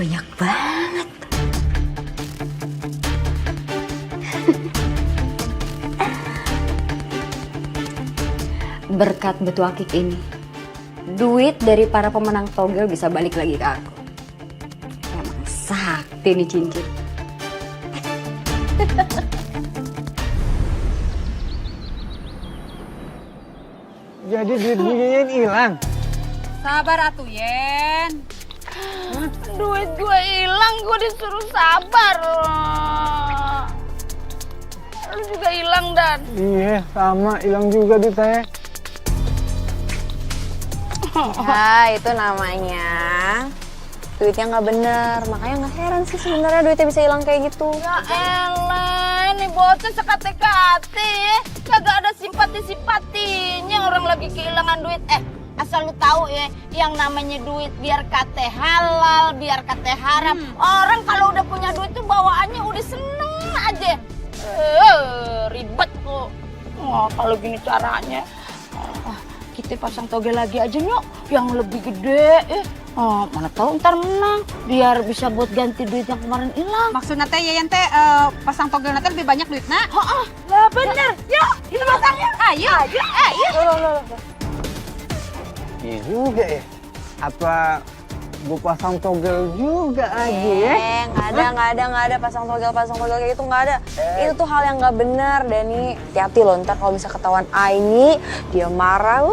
Banyak banget. Berkat Betu Akik ini, duit dari para pemenang togel bisa balik lagi ke aku. Emang sakti nih cincin. Jadi duit Bu Yeye hilang. Sabar atuh, Yen. Duit gue hilang, gue disuruh sabar. Lu juga hilang, Dan. Iya, sama hilang juga duit saya. Ya, itu namanya duitnya nggak bener. Makanya nggak heran sih sebenarnya duitnya bisa hilang kayak gitu. Ya elah, ini bocah sekate-kate. Kagak ada simpati-simpatinya orang lagi kehilangan duit. Asal lu tahu ya, yang namanya duit biar kate halal, biar kate haram. Orang kalau udah punya duit tuh bawaannya udah seneng aja. Ribet kok. Kalau gini caranya, kita pasang togel lagi aja nyok, yang lebih gede. Mana tahu ntar menang, biar bisa buat ganti duit yang kemarin hilang. Maksudnya teh Yayan teh pasang togel nanti lebih banyak duit nak? Lah bener. Yuk, kita pasangnya. Ayo. Iya juga ya. Apa gue pasang togel juga aja ya? Nggak ada pasang togel kayak gitu, nggak ada. Itu tuh hal yang nggak benar, Dani. Hati-hati loh, ntar kalau bisa ketahuan Aini, dia marah.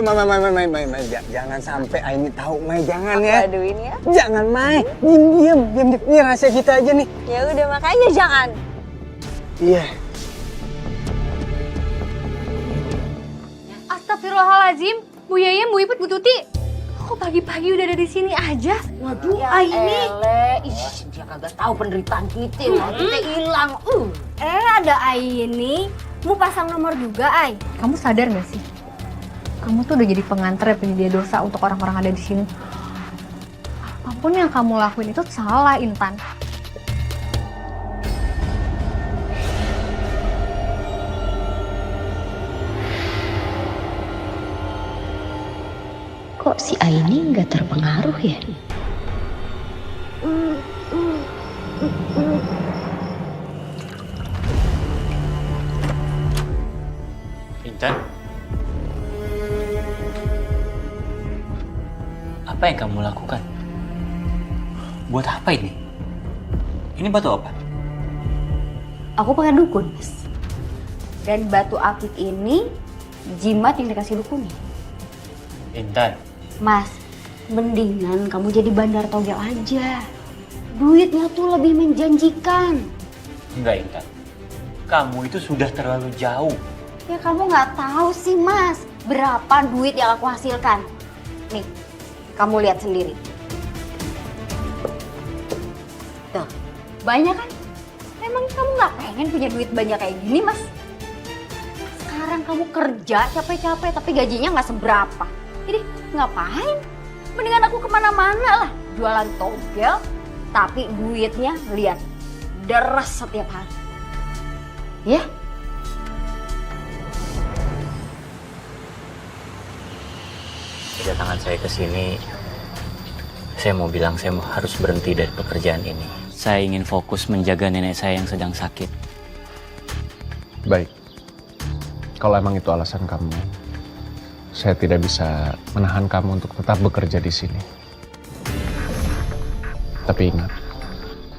Mai, jangan sampai Aini tahu, Mai, jangan ya. Aduin ya. Jangan, Mai. Diam. Ini rahasia kita aja nih. Ya udah, makanya jangan. Iya. Astagfirullahaladzim, Bu Yayem, Bu Iput, Bu Tuti. Kok pagi-pagi udah ada di sini aja? Waduh, Aini. Dia kagak tahu penderitaan kita. Kita hilang. Ada Aini. Mau pasang nomor juga, Ai. Kamu sadar nggak sih? Kamu tuh udah jadi pengantar penyedia dosa untuk orang-orang ada di sini. Apapun yang kamu lakuin itu salah, Intan. Kok si Aini nggak terpengaruh ya? Intan? Apa yang kamu lakukan? Buat apa ini? Ini batu apa? Aku pakai dukun, Mas. Dan batu akik ini jimat yang dikasih dukunnya. Intan, Mas, mendingan kamu jadi bandar togel aja. Duitnya tuh lebih menjanjikan. enggak Intan. Kamu itu sudah terlalu jauh. Ya kamu nggak tahu sih, Mas, berapa duit yang aku hasilkan. Nih, kamu lihat sendiri. Tuh, banyak kan? Emang kamu nggak pengen punya duit banyak kayak gini, Mas? Sekarang kamu kerja capek-capek tapi gajinya nggak seberapa. Jadi ngapain? Mendingan aku kemana-mana lah, jualan togel, tapi duitnya lihat deras setiap hari. Ya? Kedatangan saya ke sini, saya mau bilang saya harus berhenti dari pekerjaan ini. Saya ingin fokus menjaga nenek saya yang sedang sakit. Baik. Kalau emang itu alasan kamu, saya tidak bisa menahan kamu untuk tetap bekerja di sini. Tapi ingat,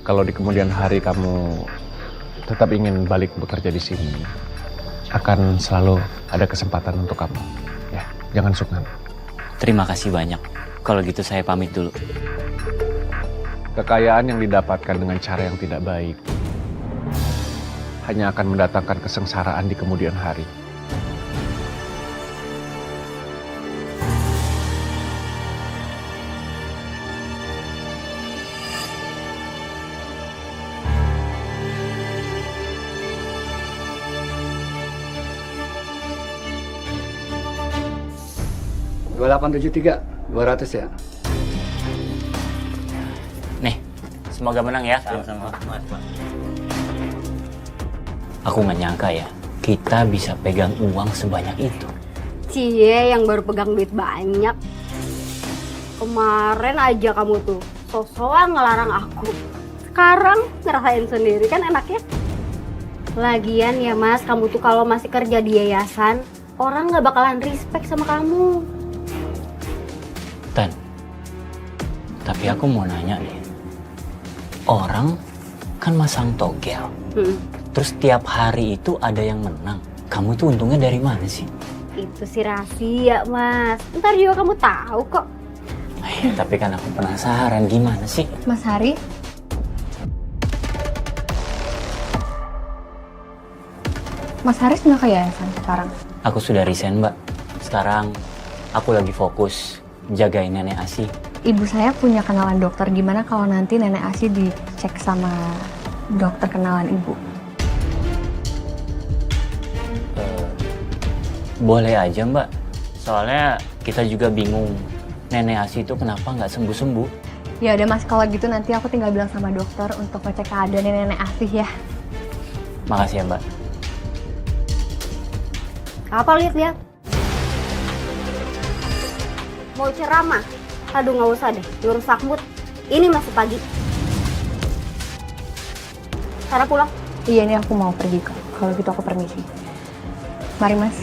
kalau di kemudian hari kamu tetap ingin balik bekerja di sini, akan selalu ada kesempatan untuk kamu. Ya, jangan sungkan. Terima kasih banyak. Kalau gitu saya pamit dulu. Kekayaan yang didapatkan dengan cara yang tidak baik hanya akan mendatangkan kesengsaraan di kemudian hari. $2873 200 ya. Nih, semoga menang ya. Sama-sama. Aku nggak nyangka ya, kita bisa pegang uang sebanyak itu. Cie yang baru pegang duit banyak. Kemarin aja kamu tuh sosokan ngelarang aku. Sekarang ngerasain sendiri kan enaknya. Lagian ya Mas, kamu tuh kalau masih kerja di yayasan, orang nggak bakalan respect sama kamu. Tan, tapi aku mau nanya nih. Orang kan masang togel. Terus tiap hari itu ada yang menang. Kamu tuh untungnya dari mana sih? Itu sih rahasia, Mas. Ntar juga kamu tahu kok. Tapi kan aku penasaran gimana sih? Mas Hari? Mas Haris nggak ke yayasan sekarang? Aku sudah resign, Mbak. Sekarang aku lagi fokus jagain nenek Asi. Ibu saya punya kenalan dokter, gimana kalau nanti nenek Asi dicek sama dokter kenalan ibu? Boleh aja, Mbak. Soalnya kita juga bingung nenek Asi itu kenapa nggak sembuh-sembuh. Ya udah Mas, kalau gitu nanti aku tinggal bilang sama dokter untuk ngecek keadaan nenek Asi ya. Makasih ya, Mbak. Apa lihat-lihat? Mau ceramah? Aduh nggak usah deh, rusak mood. Ini masih pagi. Sarah pulang? Iya, ini aku mau pergi kok. Kalau gitu aku permisi. Mari Mas.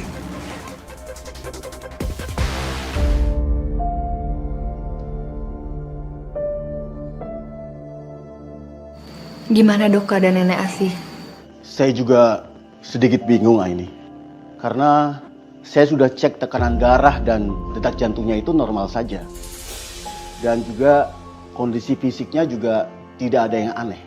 Gimana dok keadaan nenek Asi? Saya juga sedikit bingung Aini. Karena saya sudah cek tekanan darah dan detak jantungnya itu normal saja. Dan juga kondisi fisiknya juga tidak ada yang aneh.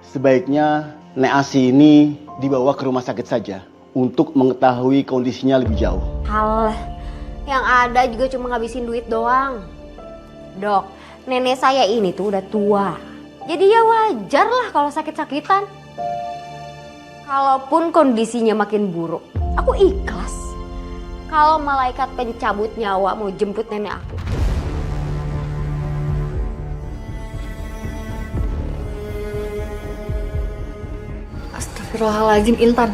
Sebaiknya Nek Asi ini dibawa ke rumah sakit saja untuk mengetahui kondisinya lebih jauh. Halah, yang ada juga cuma ngabisin duit doang. Dok, nenek saya ini tuh udah tua. Jadi ya wajar lah kalau sakit-sakitan. Kalaupun kondisinya makin buruk, aku ikhlas. Kalau malaikat pencabut nyawa mau jemput nenek aku. Astagfirullahaladzim, Intan.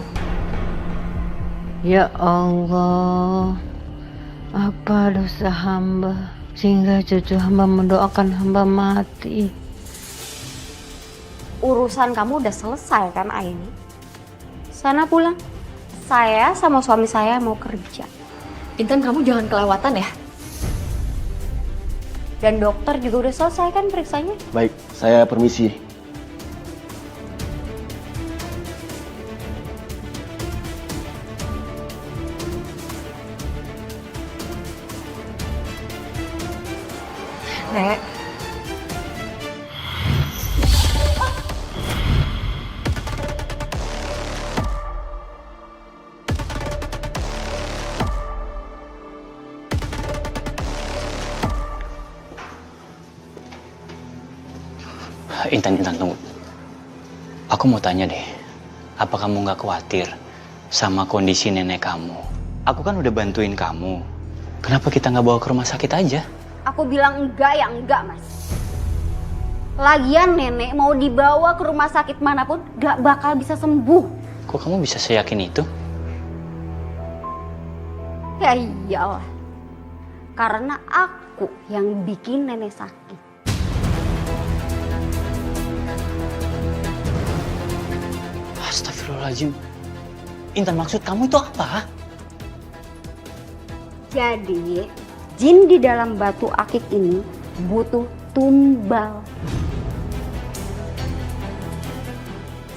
Ya Allah, apa dosa hamba sehingga cucu hamba mendoakan hamba mati. Urusan kamu udah selesai kan Aini? Sana pulang. Saya sama suami saya mau kerja. Intan, kamu jangan kelewatan ya. Dan dokter juga udah selesai kan periksanya? Baik, saya permisi. Nek. Intan, tunggu. Aku mau tanya deh, apa kamu nggak khawatir sama kondisi nenek kamu? Aku kan udah bantuin kamu. Kenapa kita nggak bawa ke rumah sakit aja? Aku bilang enggak ya enggak, Mas. Lagian nenek mau dibawa ke rumah sakit manapun gak bakal bisa sembuh. Kok kamu bisa seyakin itu? Ya iyalah. Karena aku yang bikin nenek sakit. Astagfirullahaladzim. Intan, maksud kamu itu apa? Jadi, jin di dalam batu akik ini butuh tumbal.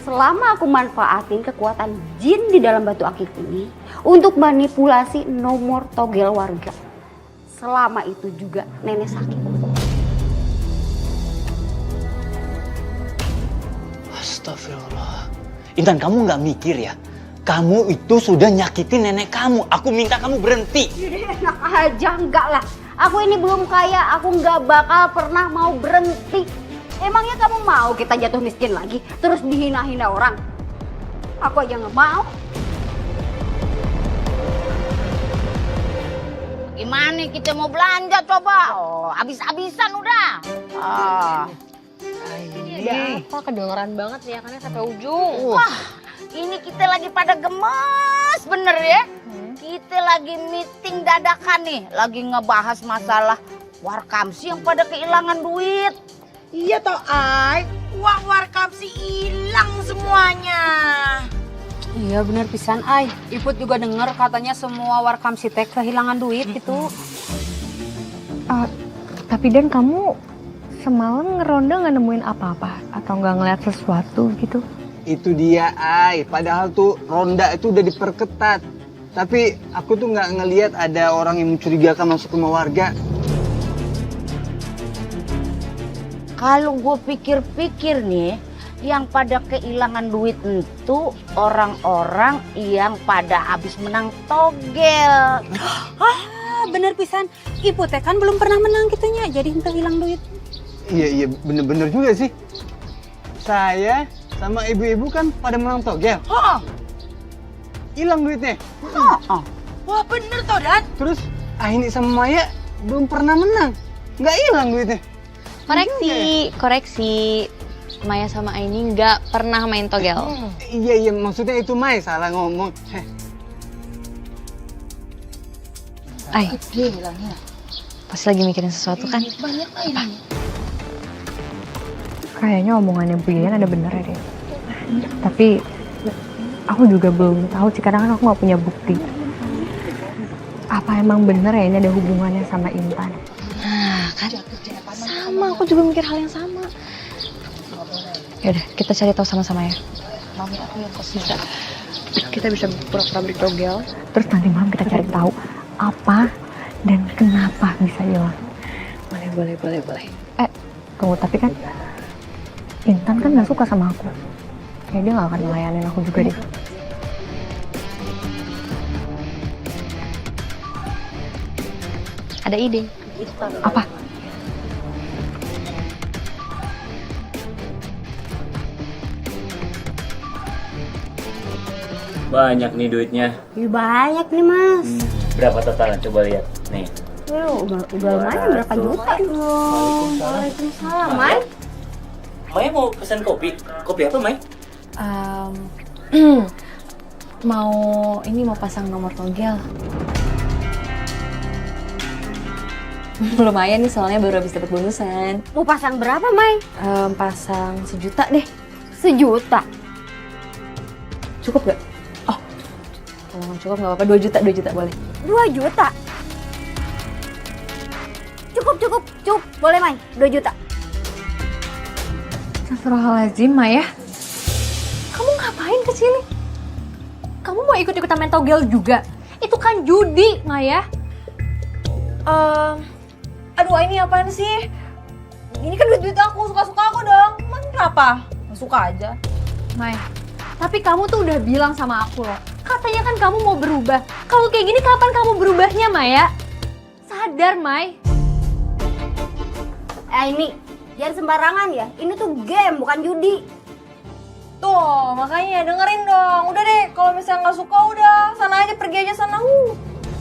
Selama aku manfaatin kekuatan jin di dalam batu akik ini untuk manipulasi nomor togel warga. Selama itu juga nenek sakit. Astagfirullah. Intan, kamu nggak mikir ya? Kamu itu sudah nyakitin nenek kamu. Aku minta kamu berhenti. Enak aja, enggak lah. Aku ini belum kaya, aku nggak bakal pernah mau berhenti. Emangnya kamu mau kita jatuh miskin lagi, terus dihina-hina orang? Aku aja nggak mau. Gimana kita mau belanja coba? Oh, habis-habisan udah. Ini ada apa? Kedengeran banget ya, karena sampai ujung. Wah, ini kita lagi pada gemes bener ya. Kita lagi meeting dadakan nih, lagi ngebahas masalah warkamsi yang pada kehilangan duit. Iya toh, Ay. Uang warkamsi hilang semuanya. Iya benar pisan, Ay. Iput juga denger katanya semua warkamsi teh kehilangan duit gitu. Tapi Dan, kamu semalam ngeronda nggak nemuin apa-apa? Atau nggak ngeliat sesuatu gitu? Itu dia, Ai. Padahal tuh ronda itu udah diperketat. Tapi aku tuh nggak ngelihat ada orang yang mencurigakan masuk rumah warga. Kalau gue pikir-pikir nih, yang pada kehilangan duit itu orang-orang yang pada habis menang togel. Bener pisan. Ibu teh kan belum pernah menang gitunya, jadi henteu hilang duit. Iya, bener-bener juga sih. Saya sama ibu-ibu kan pada menang togel. Hilang duitnya. Wah bener toh Dan. Terus Aini sama Maya belum pernah menang. Nggak hilang duitnya. Koreksi. Maya sama Aini nggak pernah main togel. Iya, maksudnya itu Mai salah ngomong. Ay, pasti lagi mikirin sesuatu kan? Apa? Kayaknya omongannya Bu Yayan ada bener ya deh. Tapi aku juga belum tahu sih, kadang kan aku nggak punya bukti. Apa emang bener ya ini ada hubungannya sama Intan? Nah kan, sama aku juga mikir hal yang sama. Yaudah, kita cari tahu sama-sama ya. Mami aku yang bisa. Kita bisa pura-pura beli togel. Terus nanti malam kita cari tahu apa dan kenapa bisa hilang. Boleh. Tunggu, tapi kan Intan kan gak suka sama aku. Kayak dia gak akan ngelayanin aku juga deh. Ada ide. Apa? Banyak nih duitnya. Banyak nih Mas. Berapa totalnya? Coba lihat. Nih. Udah lumayan berapa juta? Waalaikumsalam, Mai. Maya mau pesan kopi? Kopi apa, Mai? Mau pasang nomor togel. Lumayan nih, soalnya baru habis dapat bonusan. Mau pasang berapa, Mai? Pasang 1 juta deh. 1 juta? Cukup gak? Oh, kalau nggak cukup nggak apa-apa. 2 juta boleh. 2 juta? Cukup. Boleh, Mai. 2 juta. Astagfirullahaladzim, Maya. Kamu ngapain kesini? Kamu mau ikut-ikutan main togel juga? Itu kan judi, Maya. Aduh, ini apaan sih? Ini kan duit aku, suka-suka aku dong. Emang kenapa? Nggak suka aja. Mai, tapi kamu tuh udah bilang sama aku loh. Katanya kan kamu mau berubah. Kalau kayak gini kapan kamu berubahnya, Maya? Sadar, Mai. Ini jangan sembarangan ya. Ini tuh game, bukan judi. Tuh, makanya dengerin dong. Udah deh, kalau misalnya nggak suka udah sana aja, pergi aja sana.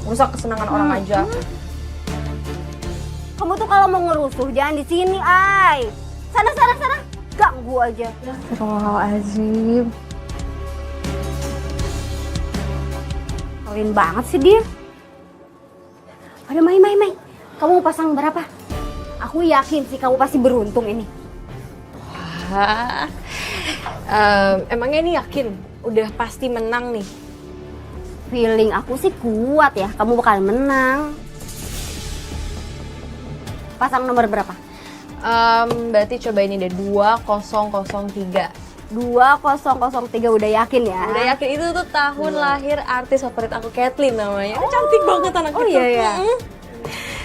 Rusak kesenangan orang aja. Kamu tuh kalau mau ngerusuh jangan di sini, Ay. Sana. Ganggu aja. Astagfirullahaladzim. Kawin banget sih dia. Ada Mai. Kamu mau pasang berapa? Aku yakin sih kamu pasti beruntung ini. Wah, emangnya ini yakin udah pasti menang nih? Feeling aku sih kuat ya, kamu bakal menang. Pasang nomor berapa? Berarti coba ini deh, 2003. 2003 udah yakin ya? Udah yakin, itu tuh tahun lahir artis favorit aku, Kathleen namanya. Cantik banget anak itu. Iya.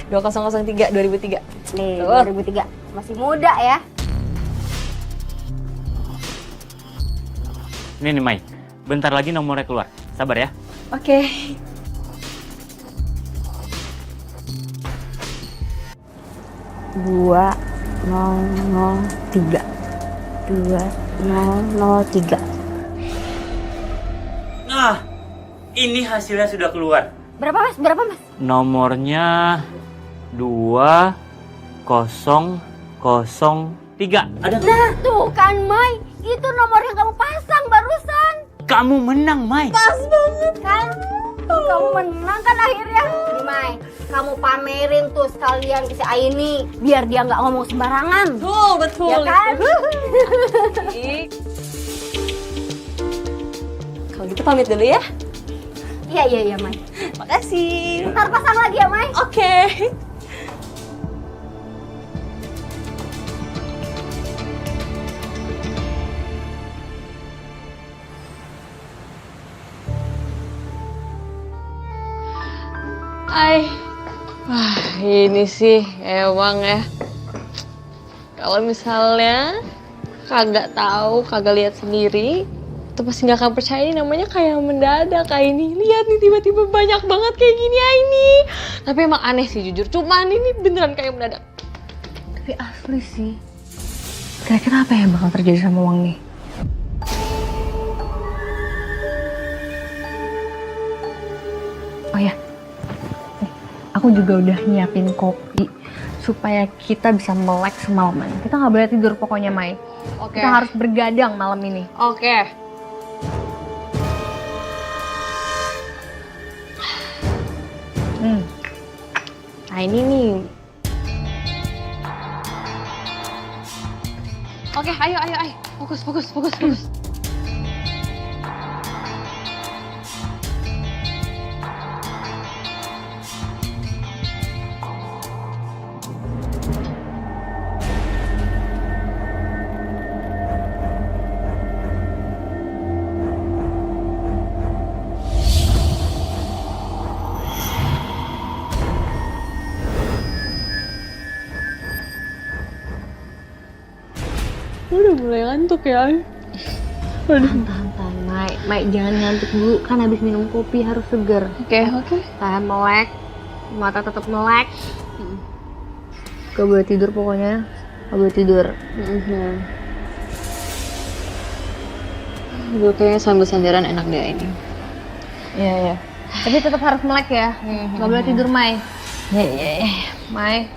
2003, 2003. Nih, 2003. Masih muda ya. Ini nih, Mai. Bentar lagi nomornya keluar. Sabar ya. Oke. Dua 2003. Nah, ini hasilnya sudah keluar. Berapa mas? Nomornya 2003. Ada? Nah, tuh kan, Mai. Itu nomor yang kamu pasang barusan. Kamu menang, Mai. Pas banget kan? Tuh, kamu menang kan akhirnya. Nih, Mai. Kamu pamerin tuh sekalian ke si Aini. Biar dia nggak ngomong sembarangan. Betul. Ya kan? Kalau gitu pamit dulu ya. Iya, Mai. Makasih. Ntar pasang lagi ya, Mai. Oke. Wah, ini sih emang ya. Kalau misalnya kagak tahu, kagak lihat sendiri, itu pasti nggak akan percaya. Ini namanya kayak mendadak kayak ini. Lihat nih tiba-tiba banyak banget kayak gini ya ini. Tapi emang aneh sih jujur. Cuman ini beneran kayak mendadak. Tapi asli sih. Kira-kira apa yang bakal terjadi sama uang nih? Oh ya, nih, aku juga udah nyiapin kopi supaya kita bisa melek semalaman. Kita nggak boleh tidur pokoknya, Mai. Kita harus bergadang malam ini. Nah ini nih. Ayo. Fokus. Udah mulai ngantuk ya. Tahan, Mai, jangan ngantuk dulu. Kan habis minum kopi harus seger. Oke. Tahan melek, mata tetap melek. Gak boleh tidur pokoknya. Gak boleh tidur. Gue kayaknya sambil senderan enak deh ini. Iya. Tapi tetap harus melek ya. Gak boleh tidur, Mai. Iya. Mai.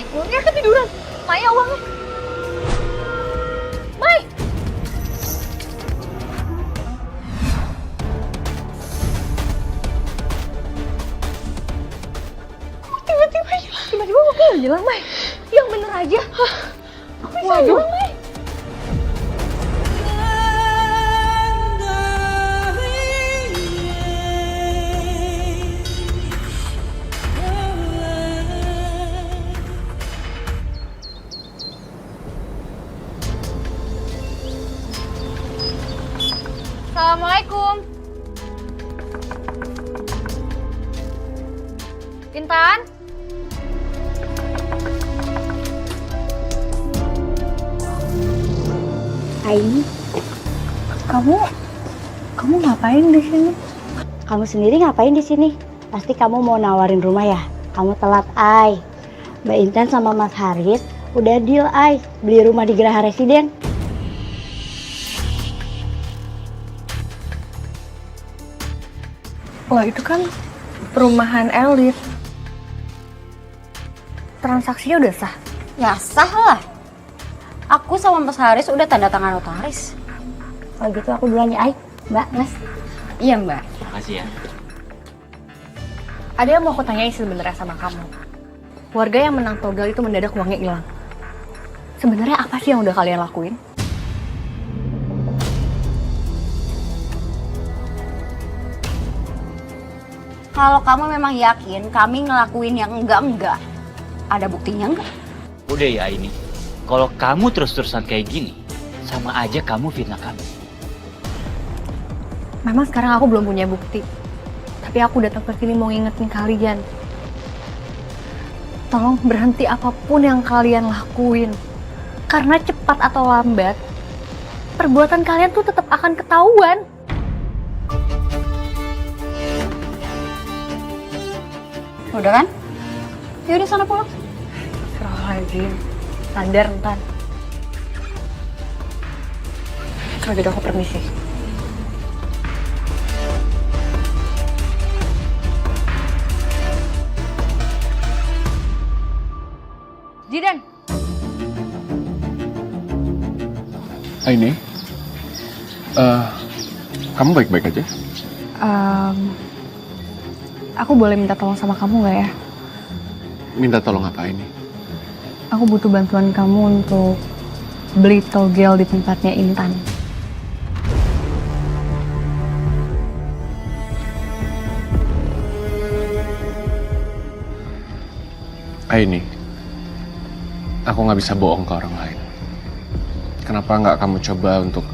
Uangnya ketiduran. Maya uangnya. Mai. Tiba-tiba hilang. Tiba-tiba uangnya hilang, Mai. Yang bener aja. Kok bisa hilang, Mai? Assalamualaikum. Intan? Aini, kamu ngapain di sini? kamu sendiri ngapain di sini? Pasti kamu mau nawarin rumah ya? Kamu telat, Ai. Mbak Intan sama Mas Haris udah deal, Ai, beli rumah di Geraha Residen. Wah, itu kan perumahan elit. Transaksinya udah sah? Ya sah lah. Aku sama Mas Haris udah tanda tangan notaris. Kalau gitu aku duluan ya, Ai. Mbak, Mas. Iya, Mbak. Makasih ya. Ada yang mau aku tanyain sebenarnya sama kamu. Warga yang menang togel itu mendadak uangnya hilang. Sebenarnya apa sih yang udah kalian lakuin? Kalau kamu memang yakin kami ngelakuin yang enggak, ada buktinya enggak? Udah ya ini. Kalau kamu terus-terusan kayak gini, sama aja kamu fitnah kami. Memang sekarang aku belum punya bukti. Tapi aku datang ke sini mau ngingetin kalian. Tolong berhenti apapun yang kalian lakuin. Karena cepat atau lambat, perbuatan kalian tuh tetap akan ketahuan. Udah kan? Yaudah sana pulang. Astagfirullahaladzim. Sadar ntar. Kalau gitu aku permisi. Ini, kamu baik-baik aja? Aku boleh minta tolong sama kamu nggak ya? Minta tolong apa ini? Aku butuh bantuan kamu untuk beli togel di tempatnya Intan. Ini, aku nggak bisa bohong ke orang lain. Kenapa nggak kamu coba untuk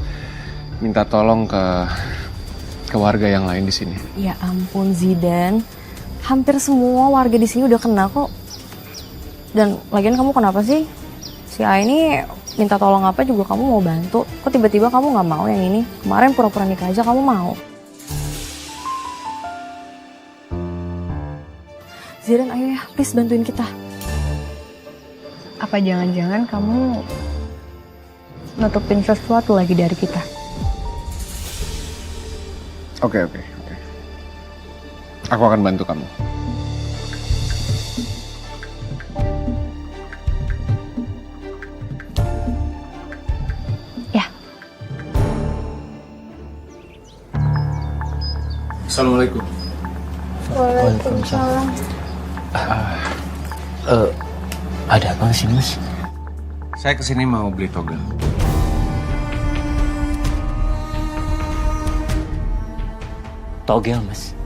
minta tolong ke warga yang lain di sini? Ya ampun Zidan, hampir semua warga di sini udah kenal kok. Dan lagian kamu kenapa sih? Si A ini minta tolong apa juga kamu mau bantu. Kok tiba-tiba kamu nggak mau yang ini? Kemarin pura-pura nikah aja kamu mau. Zidan, ayo ya, please bantuin kita. Apa jangan-jangan kamu nutupin sesuatu lagi dari kita? Oke. Aku akan bantu kamu. Ya. Assalamualaikum. Waalaikumsalam. Ada apa sih, Mas? Saya kesini mau beli togel. Togel, Mas.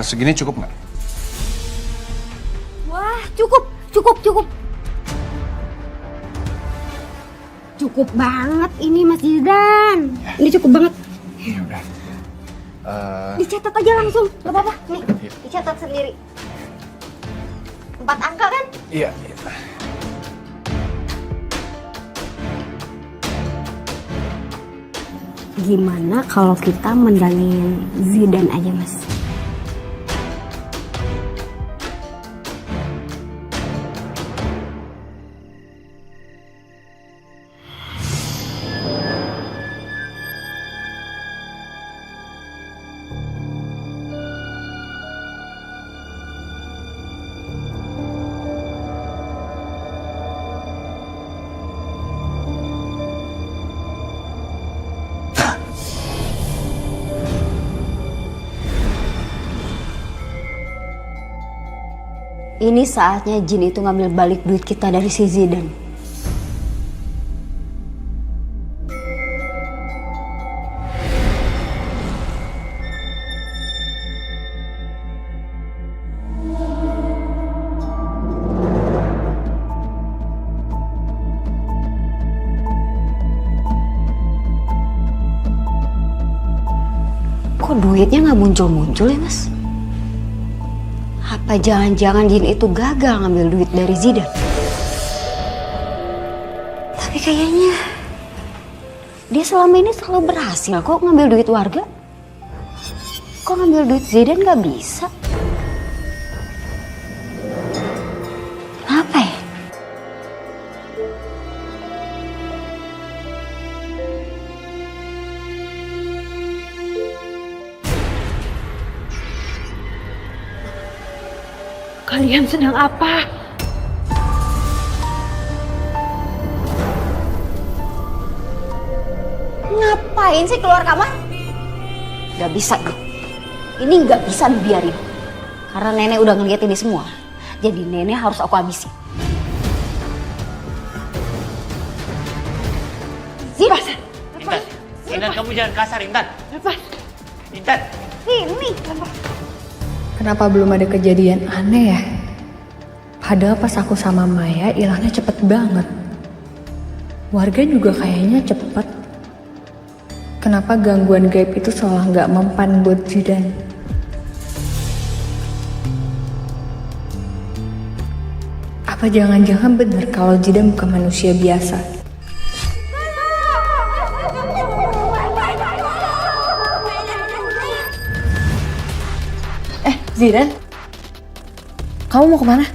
Segini cukup nggak? Wah, cukup. Cukup banget ini Mas Zidan. Ini cukup banget. Ya udah. Dicatat aja langsung, gak apa-apa. Nih, dicatat sendiri. 4 angka kan? Iya. Gimana kalau kita mendangin Zidan aja, Mas? Ini saatnya Jin itu ngambil balik duit kita dari si Zidan. Kok duitnya nggak muncul-muncul ya, Mas? Apa jangan-jangan Jin itu gagal ngambil duit dari Zidan? Tapi kayaknya dia selama ini selalu berhasil kok ngambil duit warga. Kok ngambil duit Zidan nggak bisa? Kenapa ya? Kalian sedang apa? Ngapain sih keluar kamar? Gak bisa nih. Ini gak bisa dibiarin. Karena nenek udah ngeliat ini semua. Jadi nenek harus aku habisi. Zidan! Intan, kamu jangan kasar, Intan. Intan. Ini. Kenapa belum ada kejadian aneh ya? Padahal pas aku sama Maya hilangnya cepet banget. Warga juga kayaknya cepet. Kenapa gangguan gaib itu seolah nggak mempan buat Zidan? Apa jangan-jangan bener kalau Zidan bukan manusia biasa? Zidan, kamu mau kemana?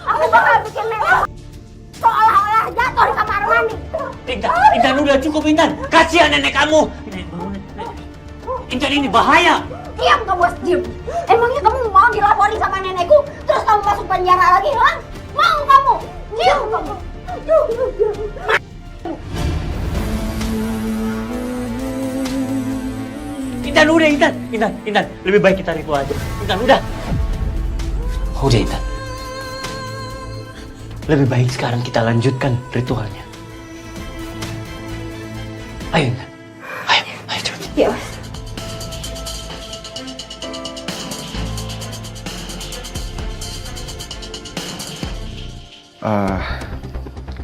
Aku bakal bikin nenek nenek kamu. Intan ini bahaya. Diam kamu, Bos, diam. Emangnya kamu mau dilaporin sama nenekku, terus kamu masuk penjara lagi, ha? Mau kamu? Diam kamu. Intan udah, Intan. Lebih baik kita ritual aja. Intan udah. Udah, Intan. Lebih baik sekarang kita lanjutkan ritualnya. Ayo, Intan. Ayo cepet. Iya, Mas.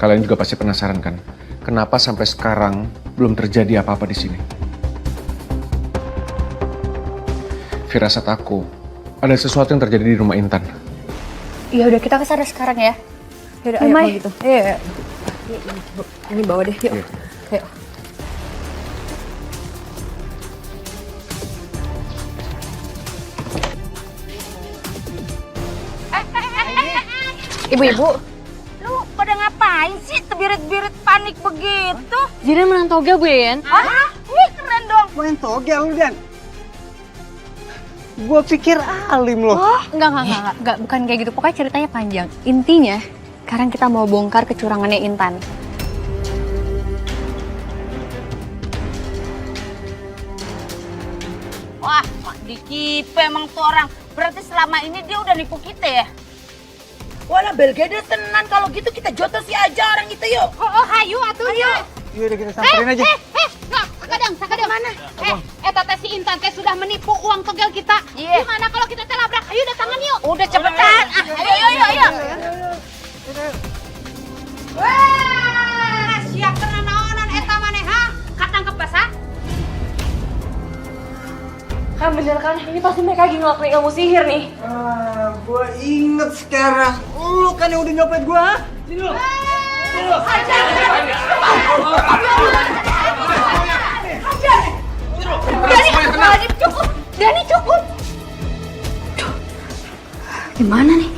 Kalian juga pasti penasaran kan, kenapa sampai sekarang belum terjadi apa-apa di sini? Firasat aku, ada sesuatu yang terjadi di rumah Intan. Ya udah kita kesana sekarang ya. Yaudah, ayo kalau gitu. Iya. Ini bawa deh, yuk. Ayo. Ibu-ibu. Lu pada ngapain sih terbirit-birit panik begitu? Jidan menang togel, Bu Yayan. Hah? Wih, keren dong. Main togel lu, Dan. Gua pikir alim loh. Oh, enggak, bukan kayak gitu. Pokoknya ceritanya panjang. Intinya, sekarang kita mau bongkar kecurangannya Intan. Wah, dikipe emang tuh orang. Berarti selama ini dia udah nipu kita ya? Walah belgede tenan kalau gitu kita jotosi aja orang itu yuk. Oh, hayu atuh yuk. Yuk udah kita samperin aja. Sakadang mana? Eta teh si Intan teh sudah menipu uang togel kita. Gimana kalau kita teh labrak? Ayo datangan yuk. Udah cepetan. Ayo. Wah, siap kena naonan eta maneh ha? Katangkep basah. Kan bener kan, ini pasti mereka lagi ngelakuin ilmu sihir nih. Gua inget sekarang. Lu kan yang udah nyopet gua, ha? Sini lu. Dani cukup. Duh, gimana nih?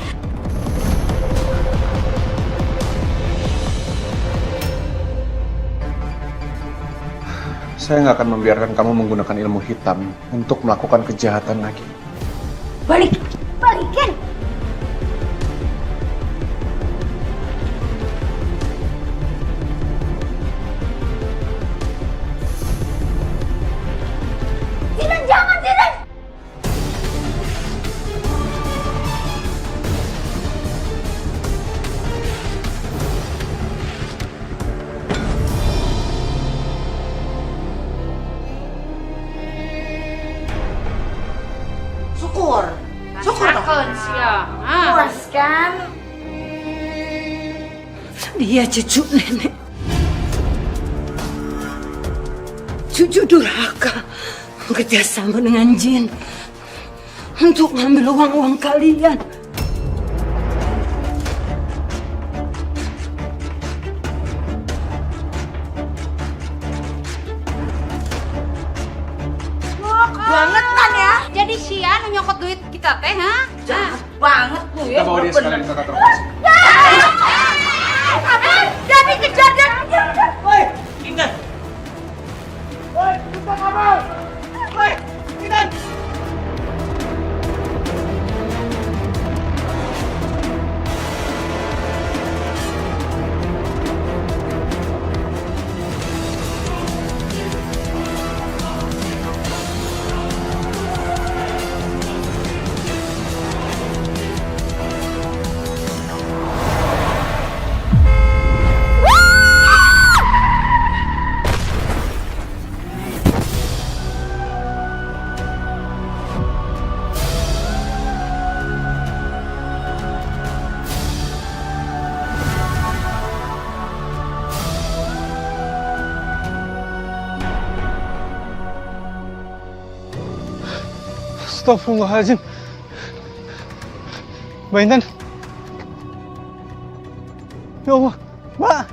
Saya nggak akan membiarkan kamu menggunakan ilmu hitam untuk melakukan kejahatan lagi. Balikin. Zidan, jangan, Zidan. Syukur dong. Puas kan? Dia cucu nenek. Cucu durhaka kerjasama dengan jin untuk ngambil uang-uang kalian. Bangetan ya. Jadi sia nu nyokot duit kita teh, ha? Jahat banget lu ya. Kita bawa dia sekalian ke kantor polisi. Jadi kejar dan. Woi, Intan. Woi, kita kabur. Woi, Intan. Astagfirullahaladzim. Mbak Intan. Ya Allah, Mbak.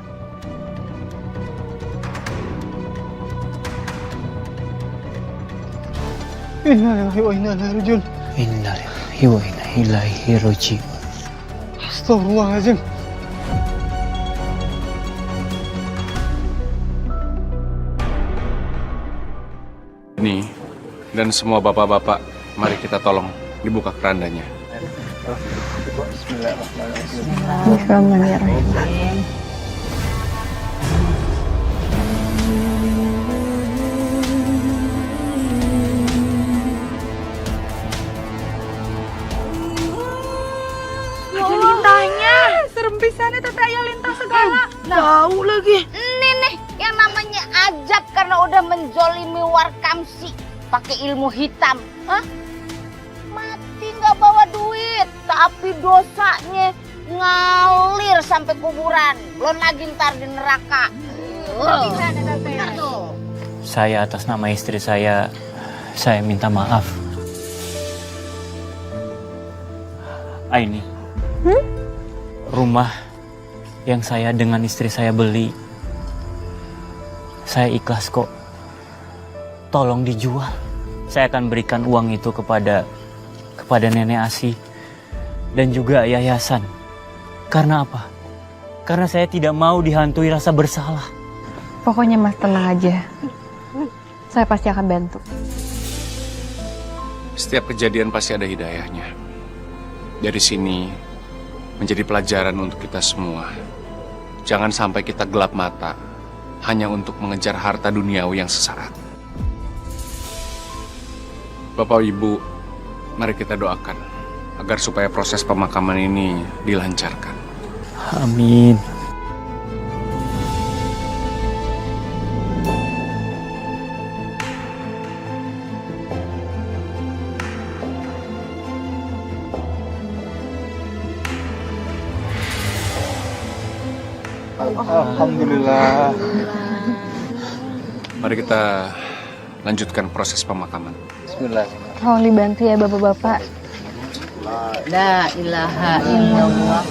Innalillahi wa inna ilaihi rajiun. Innalillahi wa inna ilaihi rajiun. Astagfirullahaladzim. Nih, dan semua bapak-bapak, mari kita tolong dibuka kerandanya. Bismillahirrahmanirrahim. Ada lintahnya. Serem pisan eta teh aya lintah segala. Tahu lagi. Ini nih yang namanya ajab karena udah menzolimi Warkamsi pakai ilmu hitam. Hah? Mati nggak bawa duit, tapi dosanya ngalir sampai kuburan. Belum lagi ntar di neraka. Saya atas nama istri saya minta maaf. Aini, rumah yang saya dengan istri saya beli, saya ikhlas kok. Tolong dijual. Saya akan berikan uang itu kepada Nenek Asi dan juga yayasan. Karena apa? Karena saya tidak mau dihantui rasa bersalah. Pokoknya Mas tenang aja. Saya pasti akan bantu. Setiap kejadian pasti ada hidayahnya. Dari sini menjadi pelajaran untuk kita semua. Jangan sampai kita gelap mata hanya untuk mengejar harta duniawi yang sesaat. Bapak Ibu, mari kita doakan agar supaya proses pemakaman ini dilancarkan. Amin. Alhamdulillah. Mari kita lanjutkan proses pemakaman. Bismillah. Tolong dibantu ya bapak-bapak. La ilaha illallah